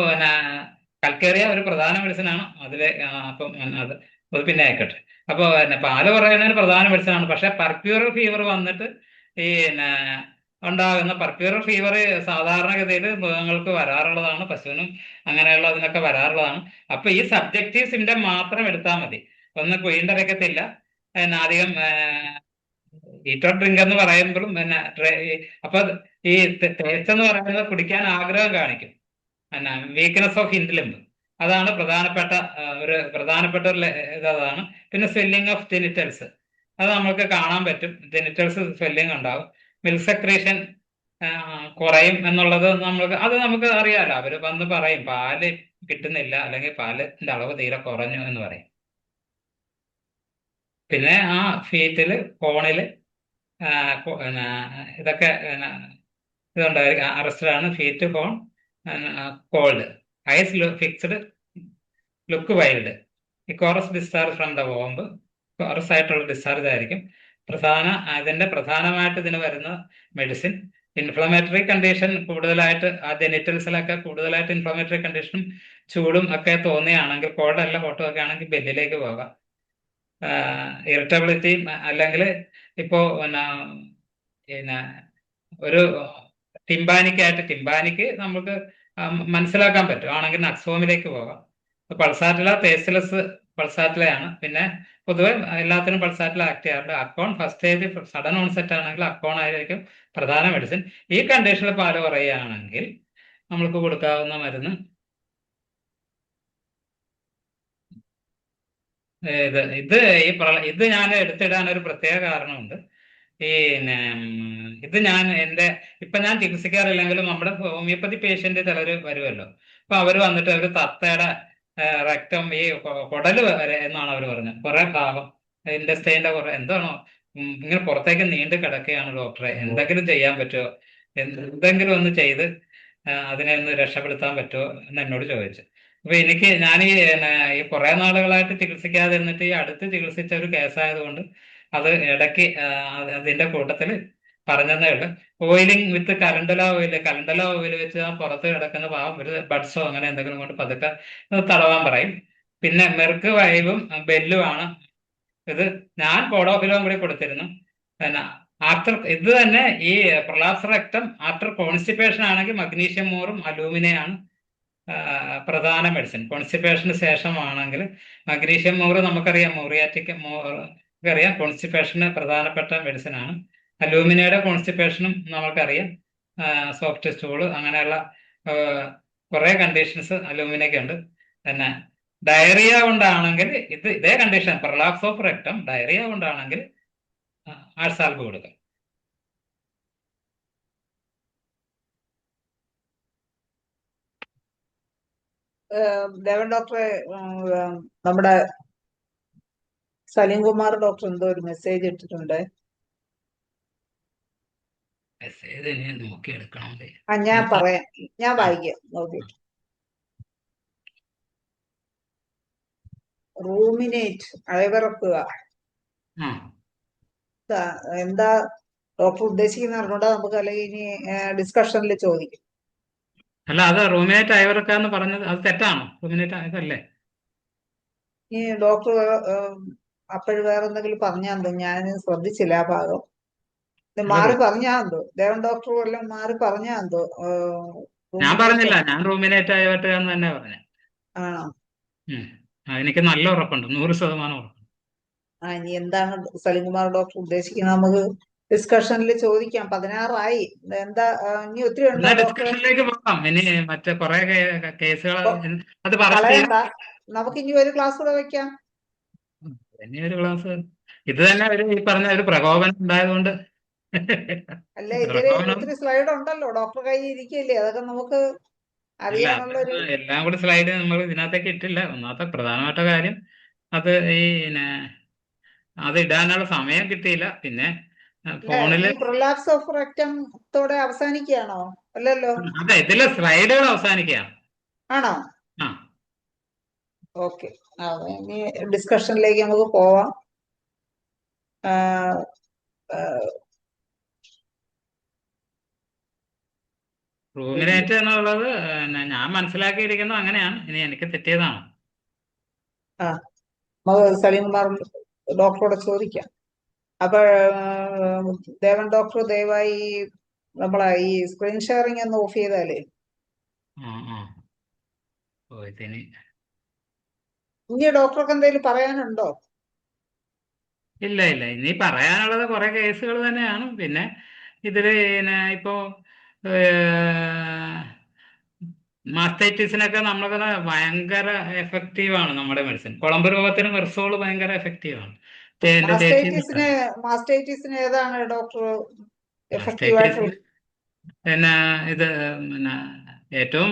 കൽക്കേറിയ ഒരു പ്രധാന മെഡിസിൻ ആണ് അതിലെ. അപ്പം അത് പിന്നെ ആയിക്കോട്ടെ. അപ്പോൾ പാല് കുറയുന്നതിന് പ്രധാന മെഡിസിൻ ആണ്. പക്ഷെ പർപ്യൂറൽ ഫീവർ വന്നിട്ട് ഈ ഉണ്ടാകുന്ന പർപ്യൂറൽ ഫീവർ സാധാരണഗതിയിൽ മൃഗങ്ങൾക്ക് വരാറുള്ളതാണ്, പശുവിനും അങ്ങനെയുള്ള അതിനൊക്കെ വരാറുള്ളതാണ്. അപ്പൊ ഈ സബ്ജക്റ്റീവ് സിംറ്റം മാത്രം എടുത്താൽ മതി. ഒന്ന് കുയിൻ്റെറക്കത്തില്ല, അധികം ഈറ്റ് ഓർ ഡ്രിങ്ക് എന്ന് പറയുമ്പോഴും അപ്പൊ ഈ ടേസ്റ്റ് എന്ന് പറയുന്നത് കുടിക്കാൻ ആഗ്രഹം കാണിക്കും, വീക്ക്നെസ് ഓഫ് ഹിൻഡ്. അതാണ് പ്രധാനപ്പെട്ട ഒരു ഇതാണ്. പിന്നെ സ്വെല്ലിംഗ് ഓഫ് ജെനിറ്റൽസ്, അത് നമുക്ക് കാണാൻ പറ്റും. ജെനിറ്റൽസ് സ്വെല്ലിംഗ് ഉണ്ടാവും. മിൽക്ക് സെക്രീഷൻ കുറയും എന്നുള്ളത് നമുക്ക് അറിയാലോ. അവര് വന്ന് പറയും പാല് കിട്ടുന്നില്ല, അല്ലെങ്കിൽ പാലിന്റെ അളവ് തീരെ കുറഞ്ഞു എന്ന് പറയും. പിന്നെ ഫീറ്റില് കോണില് ഇതൊക്കെ ഇതുണ്ടായിരിക്കും. അറസ്റ്റഡാണ് feet, corn, cold, eyes fixed, look wild. ഈ കോറസ് ഡിസ്ചാർജ് ഫ്രം ദ വോംബ്, കോറസ് ആയിട്ടുള്ള ഡിസ്ചാർജ് ആയിരിക്കും ഇതിന്റെ പ്രധാനമായിട്ട് ഇതിന് വരുന്ന മെഡിസിൻ. ഇൻഫ്ലമേറ്ററി കണ്ടീഷൻ കൂടുതലായിട്ട് ജെനിറ്റൽസിലൊക്കെ കൂടുതലായിട്ട് ഇൻഫ്ലമേറ്ററി കണ്ടീഷനും ചൂടും ഒക്കെ തോന്നുകയാണെങ്കിൽ, കോൾഡ് അല്ല ഹോട്ടും ഒക്കെ ആണെങ്കിൽ ബെല്ലിലേക്ക് പോകാം. ഇറിറ്റബിലിറ്റി അല്ലെങ്കിൽ ഇപ്പോ പിന്നെ ഒരു ടിംബാനിക്ക് നമുക്ക് മനസ്സിലാക്കാൻ പറ്റും ആണെങ്കിൽ നക്സോമിലേക്ക് പോകാം. പൾസാറ്റില, തേസിലസ് പൾസാറ്റിലയാണ്. പിന്നെ പൊതുവെ എല്ലാത്തിനും പൾസാറ്റിൽ ആക്ട് ചെയ്യാറുണ്ട്. Akon first stage sudden onset ആണെങ്കിൽ അക്കോൺ ആയിരിക്കും പ്രധാന മെഡിസിൻ. ഈ കണ്ടീഷനിൽ പാല് പറയുകയാണെങ്കിൽ നമ്മൾക്ക് കൊടുക്കാവുന്ന മരുന്ന് ഇത് ഞാൻ എടുത്തിടാൻ ഒരു പ്രത്യേക കാരണമുണ്ട്. ഇത് ഇപ്പൊ ഞാൻ ചികിത്സിക്കാറില്ലെങ്കിലും നമ്മുടെ ഹോമിയോപ്പതി പേഷ്യന്റ് ചിലര് വരുമല്ലോ. അപ്പൊ അവര് വന്നിട്ട് അവര് തത്തയുടെ രക്തം ഈ കുടല് വരെ എന്നാണ് അവർ പറഞ്ഞത്, കുറെ ഭാഗം ഇൻഡസ്റ്റൈൻ്റെ കുറെ എന്താണോ ഇങ്ങനെ പുറത്തേക്ക് നീണ്ടു കിടക്കുകയാണ് ഡോക്ടറെ, എന്തെങ്കിലും ചെയ്യാൻ പറ്റുമോ, എന്തെങ്കിലും ഒന്ന് ചെയ്ത് അതിനെ ഒന്ന് രക്ഷപ്പെടുത്താൻ പറ്റുമോ എന്ന് എന്നോട് ചോദിച്ചു. അപ്പൊ ഞാൻ ഈ കുറെ നാളുകളായിട്ട് ചികിത്സിക്കാതെ ഇരുന്നിട്ട് ഈ അടുത്ത് ചികിത്സിച്ച ഒരു കേസായതുകൊണ്ട് അത് ഇടയ്ക്ക് അതിന്റെ കൂട്ടത്തിൽ പറഞ്ഞതേ ഉള്ളു. ഓയിലിംഗ് വിത്ത് കലണ്ടല ഓയിൽ വെച്ച് ആ പുറത്ത് കിടക്കുന്ന പാവം ഒരു ബഡ്സോ അങ്ങനെ എന്തെങ്കിലും കൊണ്ട് പതുക്കെ തടവാൻ പറയും. പിന്നെ മെർക്ക് വൈവും ബെല്ലുമാണ് ഇത്. ഞാൻ കോഡോഫിലോം കൂടി കൊടുത്തിരുന്നു. പിന്നെ ഇത് തന്നെ ഈ പ്രൊലാപ്സ് റെക്ടം ആഫ്റ്റർ കോൺസ്റ്റിപ്പേഷൻ ആണെങ്കിൽ മഗ്നീഷ്യം മോറും അലൂമിനയാണ് പ്രധാന മെഡിസിൻ. കോൺസ്റ്റിപ്പേഷന് ശേഷമാണെങ്കിൽ മഗ്നീഷ്യം മോറ് നമുക്കറിയാം, അറിയാം കോൺസ്റ്റിപ്പേഷന് പ്രധാനപ്പെട്ട മെഡിസിൻ ആണ്. അലൂമിനയുടെ കോൺസ്റ്റിപ്പേഷനും നമുക്കറിയാം, സോഫ്റ്റ് സ്റ്റൂള് അങ്ങനെയുള്ള കുറെ കണ്ടീഷൻസ് അലൂമിനയ്ക്ക് ഉണ്ട്. പിന്നെ ഡയറിയ കൊണ്ടാണെങ്കിൽ ഇതേ condition prolapse of rectum, diarrhoea കൊണ്ടാണെങ്കിൽ ആഴ്സാൽബ് കൊടുക്കാം. ദേവൻ ഡോക്ടറെ, നമ്മുടെ സലീംകുമാർ ഡോക്ടർ എന്തോ ഒരു മെസ്സേജ് ഇട്ടിട്ടുണ്ട്. ഞാൻ പറയാം, ഞാൻ വായിക്കാം, നോക്കിയിട്ട്. റൂമിനേറ്റ്, അയവിറക്കുക. എന്താ ഡോക്ടർ ഉദ്ദേശിക്കുന്ന അറിഞ്ഞൂടാ, നമുക്ക് അല്ലെങ്കിൽ ഇനി ഡിസ്കഷനിൽ ചോദിക്കും. അല്ല, അത് റൂമിനേറ്റ് അയവിറക്കാന്ന് പറഞ്ഞത് അത് തെറ്റാണോ? റൂമിനേറ്റ് ഇതല്ലേ? ഈ ഡോക്ടർ അപ്പോഴും വേറെ എന്തെങ്കിലും പറഞ്ഞാന്തോ, ഞാൻ ശ്രദ്ധിച്ചില്ല ആ ഭാഗം. മാറി പറഞ്ഞാന്തോ, ദേവൻ ഡോക്ടർ വല്ലതും മാറി പറഞ്ഞാന്തോ? ഞാൻ പറഞ്ഞില്ല, ഞാൻ റൂമിനേറ്റ് അയവട്ടുക എന്ന് തന്നെ പറഞ്ഞു. ആണോ? എനിക്ക് നല്ല ഉറപ്പുണ്ട്, 100% ഉറപ്പുണ്ട്. ഇനി എന്താണ് സലീംകുമാർ ഡോക്ടർ ഉദ്ദേശിക്കുന്നത് നമുക്ക് ഡിസ്കഷനിൽ ചോദിക്കാം. 16 എന്താ ഇനി ഒത്തിരി ഉണ്ടോ? ഡിസ്കഷനിലേക്ക് പോകാം. ഇനി മറ്റേ കുറെ കേസുകൾ അത് കളയണ്ട, നമുക്ക് ഇനി ഒരു ക്ലാസ് കൂടെ വെക്കാം. ഇനി ഒരു ക്ലാസ് ഇത് തന്നെ ഈ പറഞ്ഞ ഒരു പ്രകോപനം ഉണ്ടായതുകൊണ്ട്. അല്ല, ഇതില് ഒത്തിരി സ്ലൈഡ് ഉണ്ടല്ലോ, ഡോക്ടർ കയ്യിൽ ഇരിക്കല്ലേ, അതൊക്കെ നമുക്ക് അല്ല അറിയാനുള്ളൊരു എല്ലാം കൂടി സ്ലൈഡ് നമ്മൾ ഇതിനകത്തേക്ക് ഇട്ടില്ല. ഒന്നാമത്തെ പ്രധാനപ്പെട്ട കാര്യം അത് പിന്നെ അത് ഇടാനുള്ള സമയം കിട്ടിയില്ല. പിന്നെ അല്ല, ഫോണില് ഈ പ്രൊലാപ്സ് ഓഫ് റെക്ടംത്തോടെ അവസാനിക്കുകയാണോ? അല്ലല്ലോ. അതെ, ഇതിലെ സ്ലൈഡുകൾ അവസാനിക്കുകയാണ്. ആണോ? ആ ഓക്കെ. ഇനി ഡിസ്കഷനിലേക്ക് നമുക്ക് പോവാം. റൂമിനേറ്റ് എന്നുള്ളത് ഞാൻ മനസ്സിലാക്കിയിരിക്കുന്നത് അങ്ങനെയാണ്. ഇനി എനിക്ക് തെറ്റിയതാണ്. ആ നമുക്ക് സലീംകുമാർ ഡോക്ടറോട് ചോദിക്കാം. അപ്പൊ ദേവൻ ഡോക്ടർ ദയവായി നമ്മളെ ഈ സ്ക്രീൻ ഷെയറിംഗ് ഒന്ന് ഓഫ് ചെയ്താലേ. ആ ആ ഓ ഇതിന് ഇനി ഡോക്ടർക്ക് എന്തെങ്കിലും പറയാനുണ്ടോ? ഇല്ല ഇല്ല, ഇനി പറയാനുള്ളത് കുറെ കേസുകൾ തന്നെയാണ്. പിന്നെ ഇതില് ഇപ്പോ മാസ്റ്റൈറ്റിസിനൊക്കെ നമ്മളൊക്കെ ഭയങ്കര എഫക്റ്റീവ് ആണ് നമ്മുടെ മെഡിസിൻ. കുളമ്പ് രോഗത്തിന് മെർസോൾ ഭയങ്കര എഫക്റ്റീവ് ആണ്. എന്റെ ചേച്ചി മാസ്റ്റൈറ്റിസിന് ഏതാണ് ഡോക്ടർ എഫക്റ്റീവ് മാസ്റ്റൈറ്റിസ് ആയിട്ടുള്ള? പിന്നെ ഇത് പിന്നെ ഏറ്റവും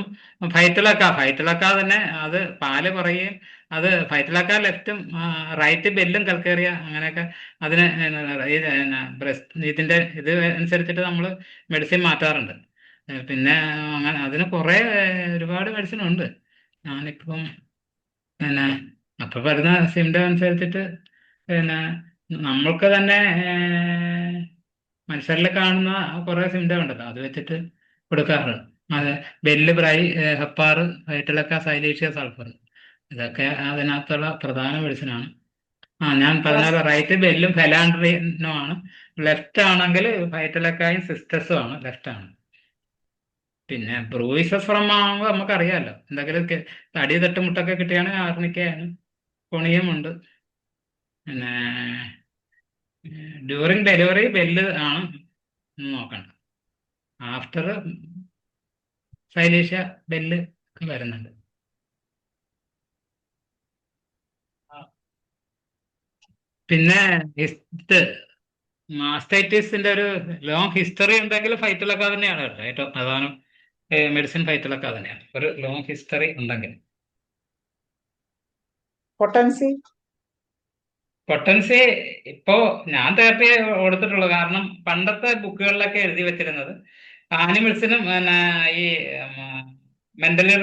ഫൈറ്റിലക്ക തന്നെ അത് പാല് കുറയുകയും അത് ഫൈറ്റിലക്ക ലെഫ്റ്റും റൈറ്റ് ബെല്ലും കൽക്കേറിയ അങ്ങനെയൊക്കെ അതിന് ബ്രസ്റ്റ് ഇതിന്റെ ഇത് അനുസരിച്ചിട്ട് നമ്മൾ മെഡിസിൻ മാറ്റാറുണ്ട്. പിന്നെ അങ്ങനെ അതിന് കുറേ ഒരുപാട് മെഡിസിൻ ഉണ്ട്. ഞാനിപ്പം പിന്നെ അപ്പൊ വരുന്ന സിംറ്റം അനുസരിച്ചിട്ട് പിന്നെ നമ്മൾക്ക് തന്നെ മനുഷ്യരിൽ കാണുന്ന കുറെ സിംറ്റം ഉണ്ടല്ലോ, അത് വെച്ചിട്ട് കൊടുക്കാറുണ്ട്. അത് ബെല്ല് ബ്രൈ ഹെപ്പാറ് വൈറ്റിലക്ക സൈലേഷ്യ സൾഫർ ഇതൊക്കെ അതിനകത്തുള്ള പ്രധാന മെഡിസിനാണ്. ഞാൻ പറഞ്ഞ റൈറ്റ് ബെല്ലും ഫെലാൻഡ്രിനും ആണ്. ലെഫ്റ്റ് ആണെങ്കിൽ വൈറ്റിലക്കായും സിസ്റ്റസും ആണ് ലെഫ്റ്റ് ആണ്. പിന്നെ ബ്രൂയിസസ് ഫ്രം ആകുമ്പോൾ നമുക്കറിയാമല്ലോ, എന്തെങ്കിലും തടി തട്ടുമുട്ടൊക്കെ കിട്ടുകയാണെങ്കിൽ ആർണിക്കയാണ്. കൊണിയമുണ്ട്. പിന്നെ ഡ്യൂറിങ് ഡെലിവറി ബെല്ല് ആണ് നോക്കണം. ആഫ്റ്റർ സൈലേഷ്യ ബെല്ല് വരുന്നുണ്ട്. പിന്നെ ഇത് മാസ്റ്റൈറ്റിസിന്റെ ഒരു ലോങ് ഹിസ്റ്ററി ഉണ്ടെങ്കിൽ ഫൈറ്റിലൊക്കെ തന്നെയാണ് കേട്ടോ ഏറ്റവും പ്രധാനം. മെഡിസിൻ ഫൈറ്റിലൊക്കെ തന്നെയാണ് ഒരു ലോങ് ഹിസ്റ്ററി ഉണ്ടെങ്കിൽ. പൊട്ടൻസി പൊട്ടൻസി ഇപ്പോ ഞാൻ തേർട്ടി കൊടുത്തിട്ടുള്ളൂ. കാരണം പണ്ടത്തെ ബുക്കുകളിലൊക്കെ എഴുതി വെച്ചിരുന്നത് ആനിമൽസിനും പിന്നെ ഈ മെന്റലി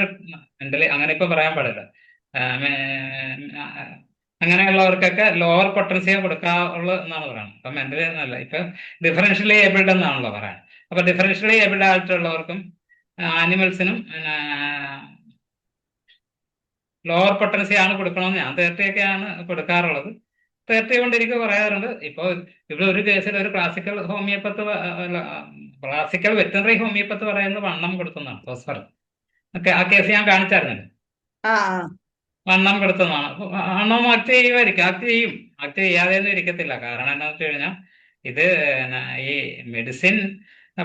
മെന്റലി അങ്ങനെ ഇപ്പൊ പറയാൻ പാടില്ല. അങ്ങനെയുള്ളവർക്കൊക്കെ ലോവർ പൊട്ടൻസിയെ കൊടുക്കാവുള്ളൂ എന്നാണ് പറയുന്നത്. അപ്പൊ മെന്റലി എന്നല്ല, ഇപ്പൊ ഡിഫറൻഷ്യലി ഏബിൾഡ് എന്നാണല്ലോ പറയാൻ. അപ്പൊ ഡിഫറൻഷ്യലി ഏബിൾഡ് ആയിട്ടുള്ളവർക്കും ആനിമൽസിനും ലോവർ പൊട്ടൻസി ആണ് കൊടുക്കണമെന്ന് ഞാൻ 30 ഒക്കെയാണ് കൊടുക്കാറുള്ളത്. 30 കൊണ്ട് എനിക്ക് പറയാറുണ്ട്. ഇപ്പോൾ ഇവിടെ ഒരു കേസിൽ ഒരു classical homeopath classical veterinary homeopath പറയുന്നത് വണ്ണം കൊടുക്കുന്നതാണ് ഫോസ്ഫർ. ഒക്കെ ആ കേസ് ഞാൻ കാണിച്ചായിരുന്നല്ലോ. ആ വണ്ണം കൊടുത്തതാണ്. വണ്ണം ആക്ട് ചെയ്യുമായിരിക്കും, ആക്ട് ചെയ്യും. ആക്ട് ചെയ്യാതെയൊന്നും ഇരിക്കത്തില്ല. കാരണം എന്താണെന്ന് വെച്ച് കഴിഞ്ഞാൽ ഇത് ഈ മെഡിസിൻ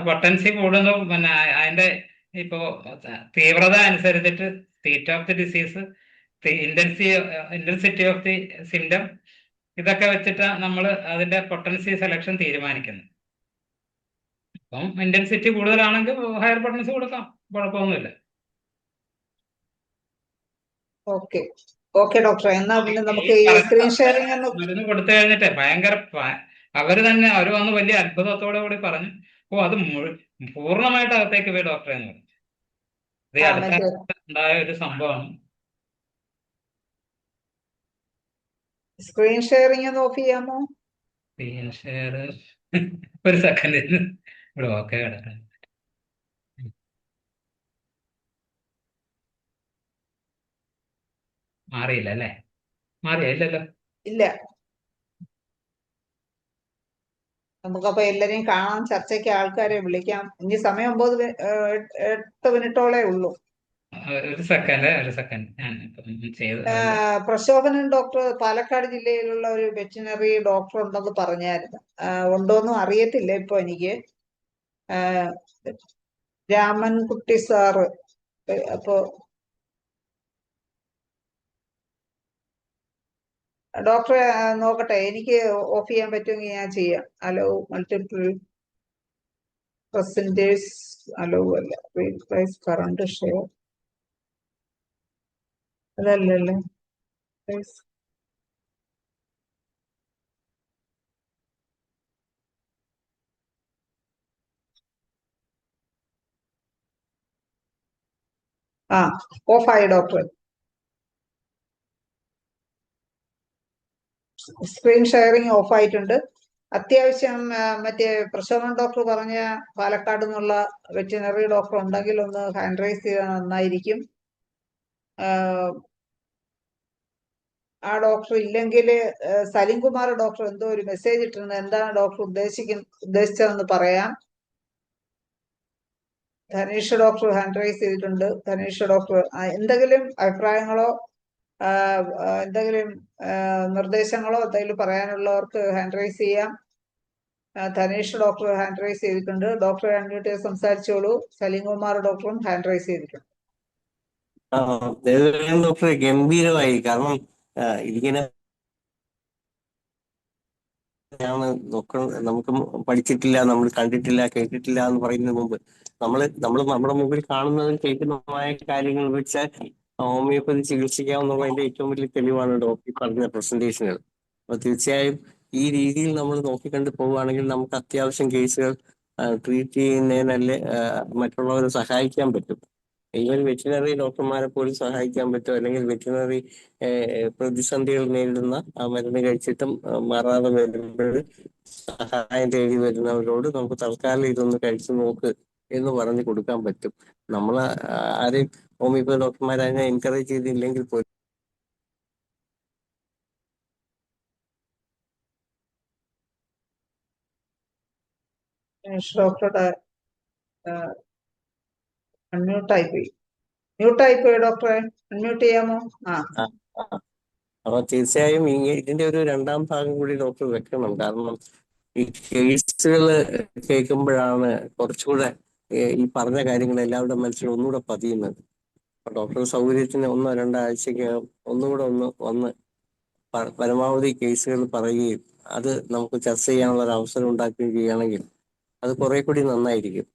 പൊട്ടൻസി കൂടുന്നതും പിന്നെ അതിന്റെ ഇപ്പോ തീവ്രത അനുസരിച്ചിട്ട് state of the disease, intensity of the symptom ഇതൊക്കെ വെച്ചിട്ട് നമ്മൾ അതിന്റെ പൊട്ടൻസി സെലക്ഷൻ തീരുമാനിക്കുന്നത്. അപ്പം ഇന്റൻസിറ്റി കൂടുതലാണെങ്കിൽ ഹയർ പൊട്ടൻസി കൊടുക്കാം, കുഴപ്പമൊന്നുമില്ല. ഓക്കെ. ഓക്കെ ഡോക്ടർ, എന്നാ പിന്നെ നമുക്ക് ഈ ഈ പറഞ്ഞ സ്ക്രീൻ ഷെയറിംഗ് ഒന്ന് മരുന്ന് കൊടുത്തു കഴിഞ്ഞിട്ട് ഭയങ്കര അവർ വന്ന് വലിയ അത്ഭുതത്തോടെ കൂടി പറഞ്ഞു, ഓ അത് പൂർണ്ണമായിട്ട് അകത്തേക്ക് പോയി ഡോക്ടറെ എന്ന് പറഞ്ഞു. ഇത് അടുത്ത മറ്റേ ഉണ്ടായ ഒരു സംഭവമാണ്. സ്ക്രീൻ ഷെയറിംഗ് ഒന്ന് ഓഫ് ചെയ്യാമോ? സ്ക്രീൻ ഷെയർ ഒരു സെക്കൻഡ് ഇവിടെ ഓക്കെ കിടക്കാൻ മാറിയില്ല അല്ലേ? മാറിയില്ലല്ലോ. ഇല്ല. നമുക്കപ്പോ എല്ലാരെയും കാണാം, ചർച്ചയ്ക്ക് ആൾക്കാരെ വിളിക്കാം. ഇനി സമയം 8 മിനിറ്റോളേ ഉള്ളൂ. ഒരു സെക്കൻഡ് ഞാൻ ഇപ്പം ചെയ്ത് പ്രശോഭനൻ ഡോക്ടർ പാലക്കാട് ജില്ലയിലുള്ള ഒരു വെറ്റിനറി ഡോക്ടർ ഉണ്ടെന്ന് പറഞ്ഞായിരുന്നു. ഉണ്ടോന്നും അറിയത്തില്ല ഇപ്പൊ എനിക്ക്. രാമൻകുട്ടി സാറ്. അപ്പോ ഡോക്ടറെ നോക്കട്ടെ, എനിക്ക് ഓഫ് ചെയ്യാൻ പറ്റുമെങ്കിൽ ഞാൻ ചെയ്യാം. ഹലോ മൾട്ടിപ്പിൾ പ്രസന്റേഴ്സ്, ഹലോ അല്ല റീപ്ലേസ് കറണ്ട് ഷെയർ. അതല്ലല്ലേ. Yes. ആ, ഓഫായി ഡോക്ടർ. Screen sharing ഓഫായിട്ടുണ്ട്. അത്യാവശ്യം മറ്റേ പ്രശോഭൻ ഡോക്ടർ പറഞ്ഞ പാലക്കാട് നിന്നുള്ള വെറ്റിനറി ഡോക്ടർ ഉണ്ടെങ്കിൽ ഒന്ന് ഹാൻഡ് റൈസ് ചെയ്താൽ നന്നായിരിക്കും. ആ ഡോക്ടർ ഇല്ലെങ്കിൽ സലിംകുമാർ ഡോക്ടർ എന്തോ ഒരു മെസ്സേജ് ഇട്ടിരുന്നത്, എന്താണ് ഡോക്ടർ ഉദ്ദേശിച്ചതെന്ന് പറയാം. ധനീഷ് ഡോക്ടർ ഹാൻഡ് റൈസ് ചെയ്തിട്ടുണ്ട്. ധനീഷ് ഡോക്ടർ എന്തെങ്കിലും അഭിപ്രായങ്ങളോ എന്തെങ്കിലും നിർദ്ദേശങ്ങളോ എന്തെങ്കിലും പറയാനുള്ളവർക്ക് ഹാൻഡ് റൈസ് ചെയ്യാം. ധനീഷ് ഡോക്ടർ ഹാൻഡ് റൈസ് ചെയ്തിട്ടുണ്ട്. ഡോക്ടറെ അൺമ്യൂട്ട് ചെയ്ത് സംസാരിച്ചോളൂ. സലീംകുമാർ ഡോക്ടറും ഹാൻഡ് റൈസ് ചെയ്തിട്ടുണ്ട്. ഡോക്ടറെ ഗംഭീരമായി. കാരണം ഇതിങ്ങനെ നമുക്ക് പഠിച്ചിട്ടില്ല, നമ്മൾ കണ്ടിട്ടില്ല, കേട്ടിട്ടില്ല എന്ന് പറയുന്നതിന് മുമ്പ് നമ്മൾ നമ്മുടെ മുമ്പിൽ കാണുന്നതും കേൾക്കുന്നതുമായ കാര്യങ്ങൾ വെച്ച് ഹോമിയോപ്പതി ചികിത്സിക്കാമെന്നുള്ളതിന്റെ ഏറ്റവും വലിയ തെളിവാണ് ഡോക്ടർ പറഞ്ഞ പ്രസന്റേഷനുകൾ. അപ്പൊ തീർച്ചയായും ഈ രീതിയിൽ നമ്മൾ നോക്കിക്കണ്ട് പോവുകയാണെങ്കിൽ നമുക്ക് അത്യാവശ്യം കേസുകൾ ട്രീറ്റ് ചെയ്യുന്നതിനല്ലേ മറ്റുള്ളവരെ സഹായിക്കാൻ പറ്റും. ഈവൻ വെറ്റിനറി ഡോക്ടർമാരെ പോലും സഹായിക്കാൻ പറ്റും. അല്ലെങ്കിൽ വെറ്റിനറി പ്രതിസന്ധികൾ നേരിടുന്ന മരുന്ന് കഴിച്ചിട്ടും മാറാതെ വരുമ്പോൾ സഹായം തേടി വരുന്നവരോട് നമുക്ക് തൽക്കാലം ഇതൊന്ന് കഴിച്ചു നോക്ക് എന്ന് പറഞ്ഞു കൊടുക്കാൻ പറ്റും. നമ്മൾ ആരെയും ഹോമിയോപ്പതി ഡോക്ടർമാരെ അതിനെ എൻകറേജ് ചെയ്തില്ലെങ്കിൽ പോലും ഡോക്ടറുടെ അൺമ്യൂട്ടായി പോയി. മ്യൂട്ടായി പോയി ഡോക്ടറെ, അൺമ്യൂട്ട് ചെയ്യാമോ? അപ്പൊ തീർച്ചയായും ഇതിന്റെ ഒരു രണ്ടാം ഭാഗം കൂടി ഡോക്ടർ വെക്കണം. കാരണം ഈ കേസുകൾ കേൾക്കുമ്പോഴാണ് കുറച്ചുകൂടെ ഈ പറഞ്ഞ കാര്യങ്ങൾ എല്ലാവരുടെ മനസ്സിൽ ഒന്നുകൂടെ പതിയുന്നത്. അപ്പൊ ഡോക്ടർ സൗകര്യത്തിന് 1-2 ആഴ്ചക്ക് ഒന്നുകൂടെ വന്ന് പരമാവധി കേസുകൾ പറയുകയും അത് നമുക്ക് ചർച്ച ചെയ്യാനുള്ള ഒരു അവസരം ഉണ്ടാക്കുകയും ചെയ്യുകയാണെങ്കിൽ അത് കുറെ കൂടി നന്നായിരിക്കും.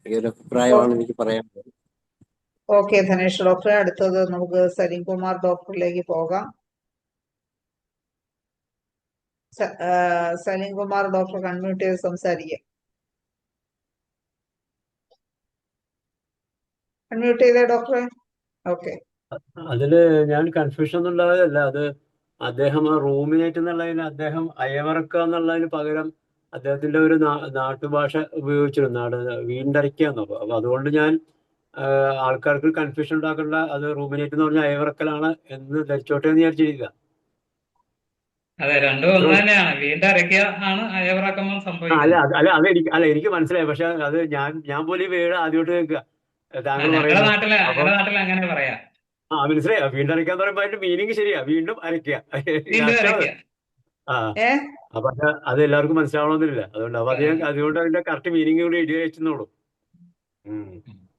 ഈ ഒരു അഭിപ്രായമാണ് എനിക്ക് പറയാൻ. ഓക്കെ ധനേഷ് ഡോക്ടറെ, അടുത്തത് നമുക്ക് സലീംകുമാർ ഡോക്ടറിലേക്ക് പോകാം. സലീംകുമാർ ഡോക്ടർ അൺമ്യൂട്ട് ചെയ്ത് സംസാരിക്കാം. അൺമ്യൂട്ട് ചെയ്തേ ഡോക്ടറെ. ഓക്കെ. അതില് ഞാൻ കൺഫ്യൂഷൻ ഒന്നും ഉണ്ടായതല്ല. അത് അദ്ദേഹം ആ റൂമിനേറ്റ് എന്നുള്ളതിന് അദ്ദേഹം അയവറക്കുക എന്നുള്ളതിന് പകരം അദ്ദേഹത്തിന്റെ ഒരു നാട്ടുഭാഷ ഉപയോഗിച്ചിരുന്നു, വീണ്ടരയ്ക്കുക എന്നോ. അപ്പൊ അതുകൊണ്ട് ഞാൻ ആൾക്കാർക്ക് കൺഫ്യൂഷൻ ഉണ്ടാക്കേണ്ട, അത് റൂമിനേറ്റ് എന്ന് പറഞ്ഞാൽ അയവിറക്കലാണ് എന്ന് ധരിച്ചോട്ടെ എന്ന് വിചാരിച്ചിരിക്കുക. അതെ, രണ്ടും ഒന്ന് തന്നെയാണ്. വീണ്ടും അരയ്ക്കുക ആണ് അയവിറക്കുമ്പോൾ സംഭവിക്കുന്നത്. എനിക്ക് മനസ്സിലായി. പക്ഷെ അത് ഞാൻ പോലും ഈ വീട് ആദ്യമായിട്ട് കേൾക്കുക. താങ്കൾ ഞങ്ങളുടെ പറയുന്നത് നാട്ടിൽ അങ്ങനെ പറയാം. മനസ്സിലായി. വീണ്ടും അരയ്ക്കാന്ന് പറയുമ്പോ അതിന്റെ മീനിങ് ശരിയാ, വീണ്ടും അരയ്ക്കുക. അപ്പൊ അത് എല്ലാവർക്കും മനസ്സിലാവണമെന്നില്ല. അതുകൊണ്ട് അതുകൊണ്ട് അതിന്റെ കറക്റ്റ് മീനിങ് കൂടി എഴുതി വെച്ചെന്നുള്ളൂ.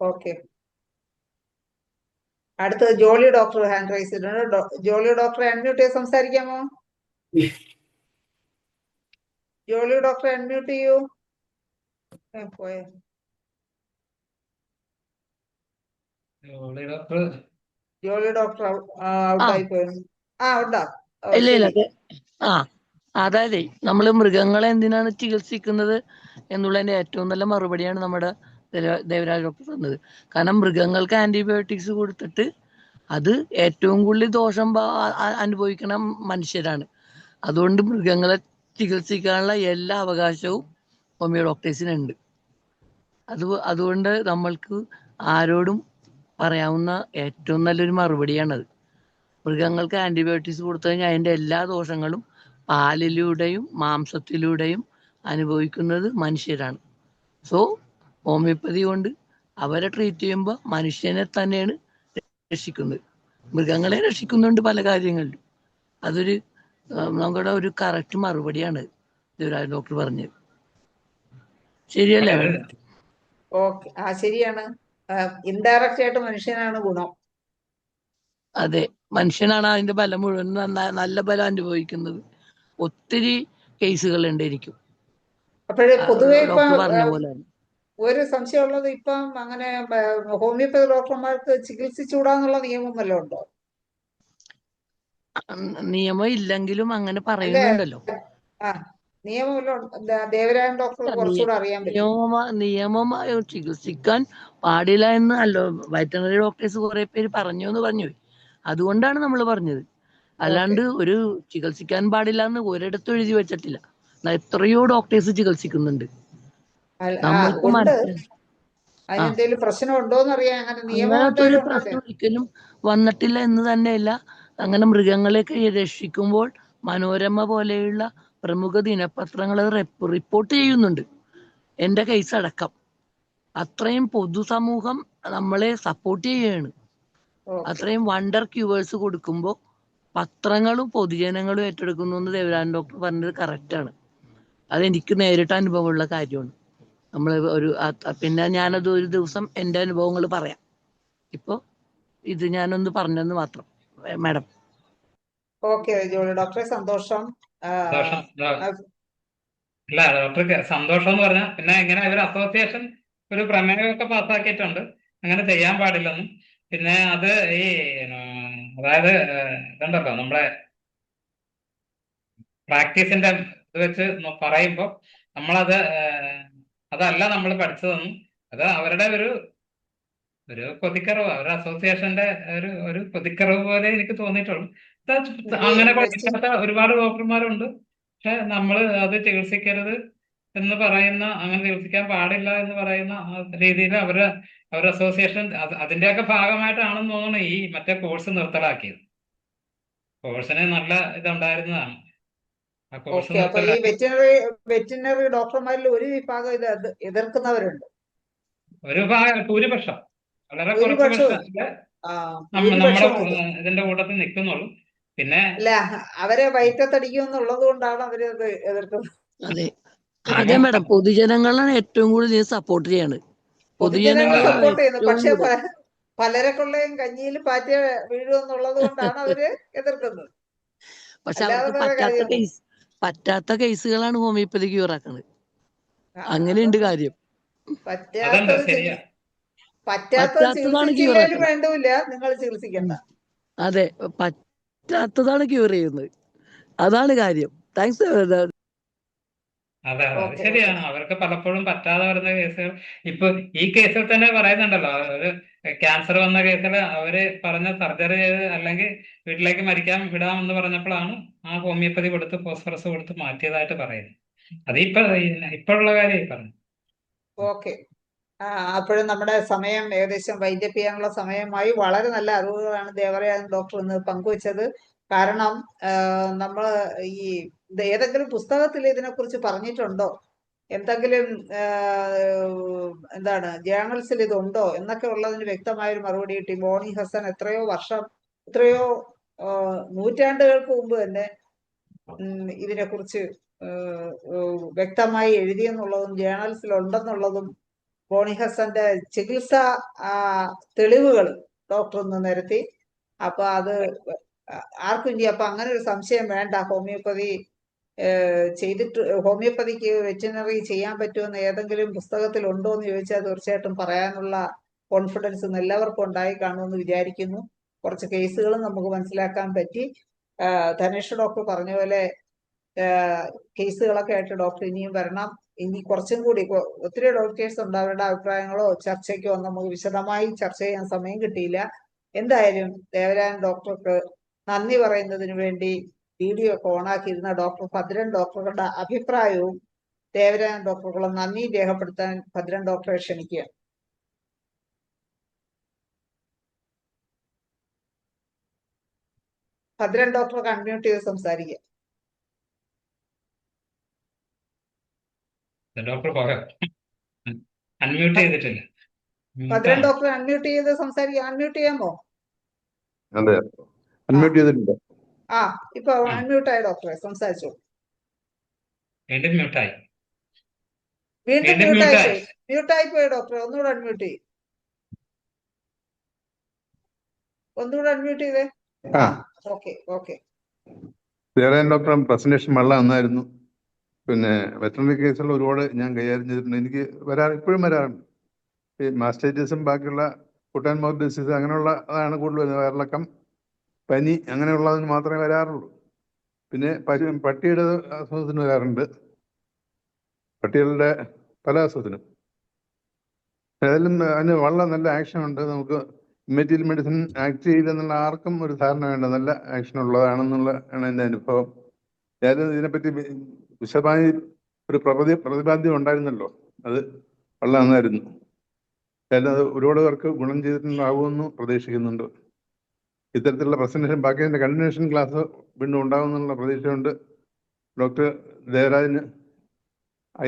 ഓക്കെ. അടുത്തത് ജോളി ഡോക്ടർ ഹാൻഡ് റൈസ് ചെയ്തിട്ടുണ്ട്. ജോളി ഡോക്ടറെ അൺമ്യൂട്ട് ചെയ്ത് സംസാരിക്കാമോ? ജോളി ഡോക്ടറെ അൺമ്യൂട്ട് ചെയ്യൂ. പോയെ ജോളി ഡോക്ടർ ഔട്ടായി പോയിരുന്നു. ഉണ്ടോ? ഇല്ല. അതായത് നമ്മള് മൃഗങ്ങളെ എന്തിനാണ് ചികിത്സിക്കുന്നത് എന്നുള്ളതിന്റെ ഏറ്റവും നല്ല മറുപടിയാണ് നമ്മുടെ ദേവരാജ് ഡോക്ടർ തന്നത്. കാരണം മൃഗങ്ങൾക്ക് ആന്റിബയോട്ടിക്സ് കൊടുത്തിട്ട് അത് ഏറ്റവും കൂടുതൽ ദോഷം അനുഭവിക്കണ മനുഷ്യരാണ്. അതുകൊണ്ട് മൃഗങ്ങളെ ചികിത്സിക്കാനുള്ള എല്ലാ അവകാശവും ഹോമിയോ ഡോക്ടേഴ്സിനുണ്ട്. അതുകൊണ്ട് നമ്മൾക്ക് ആരോടും പറയാവുന്ന ഏറ്റവും നല്ലൊരു മറുപടിയാണത്. മൃഗങ്ങൾക്ക് ആന്റിബയോട്ടിക്സ് കൊടുത്തു കഴിഞ്ഞാൽ അതിന്റെ എല്ലാ ദോഷങ്ങളും പാലിലൂടെയും മാംസത്തിലൂടെയും അനുഭവിക്കുന്നത് മനുഷ്യരാണ്. സോ ഹോമിയോപ്പതി കൊണ്ട് അവരെ ട്രീറ്റ് ചെയ്യുമ്പോൾ മനുഷ്യനെ തന്നെയാണ് രക്ഷിക്കുന്നത്. മൃഗങ്ങളെ രക്ഷിക്കുന്നുണ്ട് പല കാര്യങ്ങളിലും. അതൊരു നമ്മുടെ ഒരു കറക്റ്റ് മറുപടിയാണ് ദേവരാജ് ഡോക്ടർ പറഞ്ഞത്. ശരിയല്ലേ? ഓക്കെ, ശരിയാണ്. ഇൻഡയറക്റ്റ് ആയിട്ട് മനുഷ്യനാണ് ഗുണം. അതെ, മനുഷ്യനാണ് അതിന്റെ ബലം മുഴുവൻ നല്ല ബലം അനുഭവിക്കുന്നത്. ഒത്തിരി കേസുകൾ ഉണ്ടായിരിക്കും. അപ്പോഴേ പൊതുവെ ഡോക്ടർ പറഞ്ഞ പോലെ ഒരു സംശയമുള്ളത് ഇപ്പം അങ്ങനെ ഹോമിയോപ്പതി ഡോക്ടർമാർക്ക് ചികിത്സിച്ചുകൂടാന്നുള്ള നിയമം വല്ലതും ഉണ്ടോ? നിയമം ഇല്ലെങ്കിലും അങ്ങനെ അല്ല, പറയുന്നുണ്ടല്ലോ. ആ നിയമം വല്ലതും ദേവരായൻ ഡോക്ടർക്ക് കുറച്ചുകൂടെ അറിയാൻ പറ്റും. നിയമമായി ചികിത്സിക്കാൻ പാടില്ല എന്ന് അല്ലോ വെറ്ററിനറി ഡോക്ടേഴ്സ് കുറെ പേര് പറഞ്ഞു എന്ന് പറഞ്ഞു. അതുകൊണ്ടാണ് നമ്മൾ പറഞ്ഞത്. അല്ലാണ്ട് ഒരു ചികിത്സിക്കാൻ പാടില്ല എന്ന് ഒരിടത്തും എഴുതി വെച്ചിട്ടില്ല. എത്രയോ ഡോക്ടേഴ്സ് ചികിത്സിക്കുന്നുണ്ട്. നമ്മൾക്ക് ഉണ്ട്. മനസ്സിലായി അതിനെന്തെങ്കിലും പ്രശ്നം ഉണ്ടോന്ന് അറിയാൻ അങ്ങനെ നിയമം അങ്ങനത്തെ ഒരു എന്തെങ്കിലും പ്രശ്നം ഉണ്ടല്ലേ? ഒരിക്കലും വന്നിട്ടില്ല എന്ന് തന്നെയല്ല. അങ്ങനെ മൃഗങ്ങളെയൊക്കെ രക്ഷിക്കുമ്പോൾ മനോരമ പോലെയുള്ള പ്രമുഖ ദിനപത്രങ്ങൾ റിപ്പോർട്ട് ചെയ്യുന്നുണ്ട്, എന്റെ കേസ് അടക്കം. അത്രയും പൊതുസമൂഹം നമ്മളെ സപ്പോർട്ട് ചെയ്യുകയാണ്. അത്രയും വണ്ടർ ക്യൂവേഴ്സ് കൊടുക്കുമ്പോൾ പത്രങ്ങളും പൊതുജനങ്ങളും ഏറ്റെടുക്കുന്നു എന്ന് ദേവരാജൻ ഡോക്ടർ പറഞ്ഞത് കറക്റ്റാണ്. അതെനിക്ക് നേരിട്ട് അനുഭവമുള്ള കാര്യമാണ്. നമ്മൾ പിന്നെ ഞാനത് ഒരു ദിവസം എൻ്റെ അനുഭവങ്ങൾ പറയാം. ഇപ്പൊ ഇത് ഞാനൊന്ന് പറഞ്ഞെന്ന് മാത്രം മാഡം. ഓക്കെ ജോളി ഡോക്ടറെ, സന്തോഷം. അല്ല ഡോക്ടർക്ക് സന്തോഷം എന്ന് പറഞ്ഞാൽ പിന്നെ ഇങ്ങനെ ഒരു അസോസിയേഷൻ ഒരു പ്രമേയമൊക്കെ പാസ്സാക്കിയിട്ടുണ്ട് അങ്ങനെ ചെയ്യാൻ പാടില്ലെന്നും. പിന്നെ അത് ഈ അതായത് ഇതുണ്ടല്ലോ നമ്മുടെ പ്രാക്ടീസിന്റെ ഇത് വെച്ച് പറയുമ്പോൾ നമ്മളത് അതല്ല നമ്മൾ പഠിച്ചതെന്നും അത് അവരുടെ ഒരു കൊതിക്കറവ്, അവരുടെ അസോസിയേഷന്റെ ഒരു കൊതിക്കറവ് പോലെ എനിക്ക് തോന്നിയിട്ടുള്ളൂ. അങ്ങനെ പഠിക്കാത്ത ഒരുപാട് ഡോക്ടർമാരുണ്ട്. പക്ഷെ നമ്മൾ അത് ചികിത്സിക്കരുത് എന്ന് പറയുന്ന, അങ്ങനെ ചികിത്സിക്കാൻ പാടില്ല എന്ന് പറയുന്ന രീതിയിൽ അവരുടെ അസോസിയേഷൻ അതിന്റെയൊക്കെ ഭാഗമായിട്ടാണെന്ന് തോന്നുന്നു ഈ മറ്റേ കോഴ്സ് നിർത്തലാക്കിയത്. കോഴ്സിന് നല്ല ഇതുണ്ടായിരുന്നതാണ്. ആ കോഴ്സ് അപ്പൊ ഈ വെറ്റിനറി ഡോക്ടർമാരിൽ ഒരു വിഭാഗം ഇത് എതിർക്കുന്നവരുണ്ട്. ഒരു ഭാഗം, ഭൂരിപക്ഷം, വളരെ കുറച്ച് നമ്മുടെ ഇതിന്റെ കൂട്ടത്തിൽ നിൽക്കുന്നുള്ളൂ. പിന്നെ അല്ല, അവരെ വയറ്റത്തടിക്കും എന്നുള്ളത് കൊണ്ടാണ് അവര് അത് എതിർക്കുന്നത്. അതെ മാഡം, പൊതുജനങ്ങളാണ് ഏറ്റവും കൂടുതൽ സപ്പോർട്ട് ചെയ്യണത്. പൊതുജനങ്ങൾ സപ്പോർട്ട് ചെയ്യുന്നു. പക്ഷെ പലരെക്കൊള്ളയും കഞ്ഞിയിൽ പാറ്റ വീഴുമെന്നുള്ളത് കൊണ്ടാണ് അവര് എതിർക്കുന്നത്. പക്ഷെ അവർക്ക് പറ്റാത്ത കേസുകളാണ് ഹോമിയോപ്പതി ക്യൂർ ആക്കുന്നത്. അങ്ങനെയുണ്ട് കാര്യം. പറ്റാത്തതാണ് ചികിത്സിച്ചില്ലേലും വേണ്ടൂല, നിങ്ങൾ ചികിത്സിക്കണ്ട. അതെ, പറ്റാത്തതാണ് ക്യൂർ ചെയ്യുന്നത്. അതാണ് കാര്യം. താങ്ക്സ്. അതെ അതെ ശരിയാണ്. അവർക്ക് പലപ്പോഴും പറ്റാതെ വരുന്ന കേസുകൾ ഇപ്പൊ ഈ കേസിൽ തന്നെ പറയുന്നുണ്ടല്ലോ. ഒരു ക്യാൻസർ വന്ന കേസിൽ അവര് പറഞ്ഞ സർജറി ചെയ്ത് അല്ലെങ്കിൽ വീട്ടിലേക്ക് മരിക്കാൻ വിടാമെന്ന് പറഞ്ഞപ്പോഴാണ് ആ ഹോമിയോപ്പതി കൊടുത്ത് ഫോസ്ഫറസ് കൊടുത്ത് മാറ്റിയതായിട്ട് പറയുന്നത്. അത് ഇപ്പോഴുള്ള കാര്യം പറഞ്ഞു. ഓക്കെ. അപ്പോഴും നമ്മുടെ സമയം ഏകദേശം വൈൻഡപ്പ് ചെയ്യാനുള്ള സമയമായി. വളരെ നല്ല അറിവുകളാണ് ദേവരാജൻ ഡോക്ടർ ഇന്ന് പങ്കുവച്ചത്. കാരണം നമ്മൾ ഈ ഏതെങ്കിലും പുസ്തകത്തിൽ ഇതിനെക്കുറിച്ച് പറഞ്ഞിട്ടുണ്ടോ, എന്തെങ്കിലും എന്താണ് ജേണൽസിൽ ഇതുണ്ടോ എന്നൊക്കെ ഉള്ളതിന് വ്യക്തമായൊരു മറുപടി കിട്ടി. ബോണി ഹസൻ എത്രയോ നൂറ്റാണ്ടുകൾക്ക് മുമ്പ് തന്നെ ഇതിനെക്കുറിച്ച് വ്യക്തമായി എഴുതിയെന്നുള്ളതും ജേണൽസിൽ ഉണ്ടെന്നുള്ളതും ബോണി ഹസന്റെ ചികിത്സാ തെളിവുകൾ ഡോക്ടർ ഒന്ന് നിരത്തി. അപ്പൊ അത് ആർക്കും ഇനി അപ്പൊ അങ്ങനെ ഒരു സംശയം വേണ്ട. ഹോമിയോപ്പതിക്ക് വെറ്റിനറി ചെയ്യാൻ പറ്റുമെന്ന് ഏതെങ്കിലും പുസ്തകത്തിൽ ഉണ്ടോ എന്ന് ചോദിച്ചാൽ തീർച്ചയായിട്ടും പറയാനുള്ള കോൺഫിഡൻസ് എല്ലാവർക്കും ഉണ്ടായി കാണുമെന്ന് വിചാരിക്കുന്നു. കുറച്ച് കേസുകളും നമുക്ക് മനസ്സിലാക്കാൻ പറ്റി. ധനേഷ് ഡോക്ടർ പറഞ്ഞ പോലെ കേസുകളൊക്കെ ആയിട്ട് ഡോക്ടർ ഇനിയും വരണം. ഇനി കുറച്ചും കൂടി ഒത്തിരി ഡോക്ടേഴ്സ് ഉണ്ട്, അവരുടെ അഭിപ്രായങ്ങളോ ചർച്ചയ്ക്കോ നമുക്ക് വിശദമായി ചർച്ച ചെയ്യാൻ സമയം കിട്ടിയില്ല. എന്തായാലും ദേവരാജൻ ഡോക്ടർക്ക് നന്ദി പറയുന്നതിന് വേണ്ടി വീഡിയോ ഒക്കെ ഓണാക്കിയിരുന്ന ഡോക്ടർ ഭദ്രൻ ഡോക്ടറുടെ അഭിപ്രായവും ദേവരാജൻ ഡോക്ടർക്കുള്ള നന്ദി രേഖപ്പെടുത്താൻ ഭദ്രൻ ഡോക്ടറെ ക്ഷണിക്കുക. ഭദ്രൻ ഡോക്ടർക്ക് അൺമ്യൂട്ട് ചെയ്ത് സംസാരിക്കുക. ഡോക്ടർ അൺമ്യൂട്ട് ചെയ്തിട്ടില്ല. ഭദ്രൻ ഡോക്ടർ അൺമ്യൂട്ട് ചെയ്ത് സംസാരിക്കുക. അൺമ്യൂട്ട് ചെയ്യാമോ? അതെ, അൺമ്യൂട്ട് ചെയ്തിട്ടുണ്ട്. ഇപ്പൊ അൺമ്യൂട്ട് ആയ ഡോക്ടറെ സംസാരിച്ചു. വീണ്ടും മ്യൂട്ടായി പോയി ഡോക്ടറെ. ഒന്നുകൂടെ അൺമ്യൂട്ട് ചെയ്യും. ഒന്നുകൂടെ അൺമ്യൂട്ട് ചെയ്തേ. ഓക്കെ. ദേവരാജൻ ഡോക്ടർ പ്രസന്റേഷൻ വളരെ നന്നായിരുന്നു. പിന്നെ വെറ്ററിനറി കേസുകൾ ഒരുപാട് ഞാൻ കൈകാര്യം ചെയ്തിട്ടുണ്ട്. എനിക്ക് ഇപ്പോഴും വരാറുണ്ട്. ഈ മാസ്റ്റൈറ്റിസും ബാക്കിയുള്ള ഫുട്ട് ആൻഡ് മൗത്ത് ഡിസീസ് അങ്ങനെയുള്ള അതാണ് കൂടുതൽ വരുന്നത്. വയറിളക്കം, പനി അങ്ങനെയുള്ളതിന് മാത്രമേ വരാറുള്ളൂ. പിന്നെ പട്ടിയുടെ അസുഖത്തിന് വരാറുണ്ട്. പട്ടികളുടെ പല അസുഖത്തിനും. ഏതായാലും അതിന് വളരെ നല്ല ആക്ഷൻ ഉണ്ട്. നമുക്ക് ഇമ്മീഡിയറ്റ് മെഡിസിൻ ആക്ട് ചെയ്യില്ലെന്നുള്ള ആർക്കും ഒരു ധാരണ വേണ്ട. നല്ല ആക്ഷൻ ഉള്ളതാണെന്നുള്ള ആണ് എൻ്റെ അനുഭവം. ഏതായാലും ഇതിനെപ്പറ്റി വിശദമായി ഒരു പ്രതിപാദ്യം ഉണ്ടായിരുന്നല്ലോ, അത് വളരെ നന്നായിരുന്നു. ഏതായാലും അത് ഒരുപാട് പേർക്ക് ഗുണം ചെയ്തിട്ടുണ്ടാകുമെന്ന് പ്രതീക്ഷിക്കുന്നുണ്ട്. ഇത്തരത്തിലുള്ള പ്രസന്റേഷൻ ബാക്കി അതിൻ്റെ കണ്ടിന്യൂഷൻ ക്ലാസ് വീണ്ടും ഉണ്ടാകുമെന്നുള്ള പ്രതീക്ഷയുണ്ട്. ഡോക്ടർ ദേവരാജിന്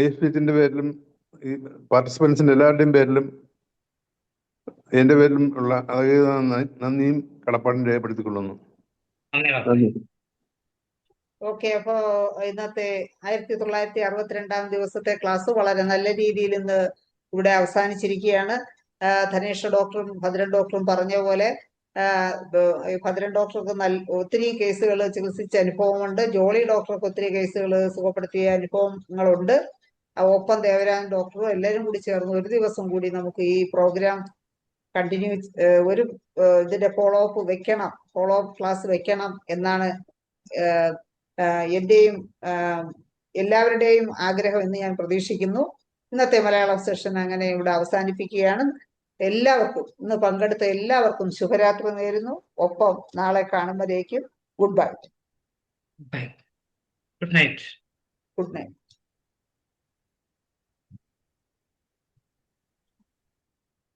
ISPHന്റെ പേരിലും ഈ പാർട്ടിസിപ്പൻസിന്റെ എല്ലാവരുടെയും പേരിലും എൻ്റെ പേരിലും ഉള്ള നന്ദിയും കടപ്പാടും രേഖപ്പെടുത്തിക്കൊള്ളുന്നു. നന്ദി. ഓക്കെ, അപ്പോ ഇന്നത്തെ 1962 ദിവസത്തെ ക്ലാസ് വളരെ നല്ല രീതിയിൽ ഇന്ന് ഇവിടെ അവസാനിച്ചിരിക്കുകയാണ്. ധനേഷ് ഡോക്ടറും ഭദ്രൻ ഡോക്ടറും പറഞ്ഞ പോലെ ഭദ്രൻ ഡോക്ടർക്ക് ഒത്തിരി കേസുകൾ ചികിത്സിച്ച അനുഭവമുണ്ട്. ജോളി ഡോക്ടർക്ക് ഒത്തിരി കേസുകൾ സുഖപ്പെടുത്തിയ അനുഭവങ്ങളുണ്ട്. ഒപ്പം ദേവരാജൻ ഡോക്ടറും എല്ലാവരും കൂടി ചേർന്ന് ഒരു ദിവസം കൂടി നമുക്ക് ഈ പ്രോഗ്രാം കണ്ടിന്യൂ ഇതിന്റെ ഫോളോ അപ്പ് ക്ലാസ് വെക്കണം എന്നാണ് എന്റെയും എല്ലാവരുടെയും ആഗ്രഹം എന്ന് ഞാൻ പ്രതീക്ഷിക്കുന്നു. ഇന്നത്തെ മലയാളം സെഷൻ അങ്ങനെ ഇവിടെ അവസാനിപ്പിക്കുകയാണ്. എല്ലാവർക്കും ഇന്ന് പങ്കെടുത്ത എല്ലാവർക്കും ശുഭരാത്രി നേരുന്നു. ഒപ്പം നാളെ കാണുമ്പോഴേക്കും goodbye. Good night. Good night.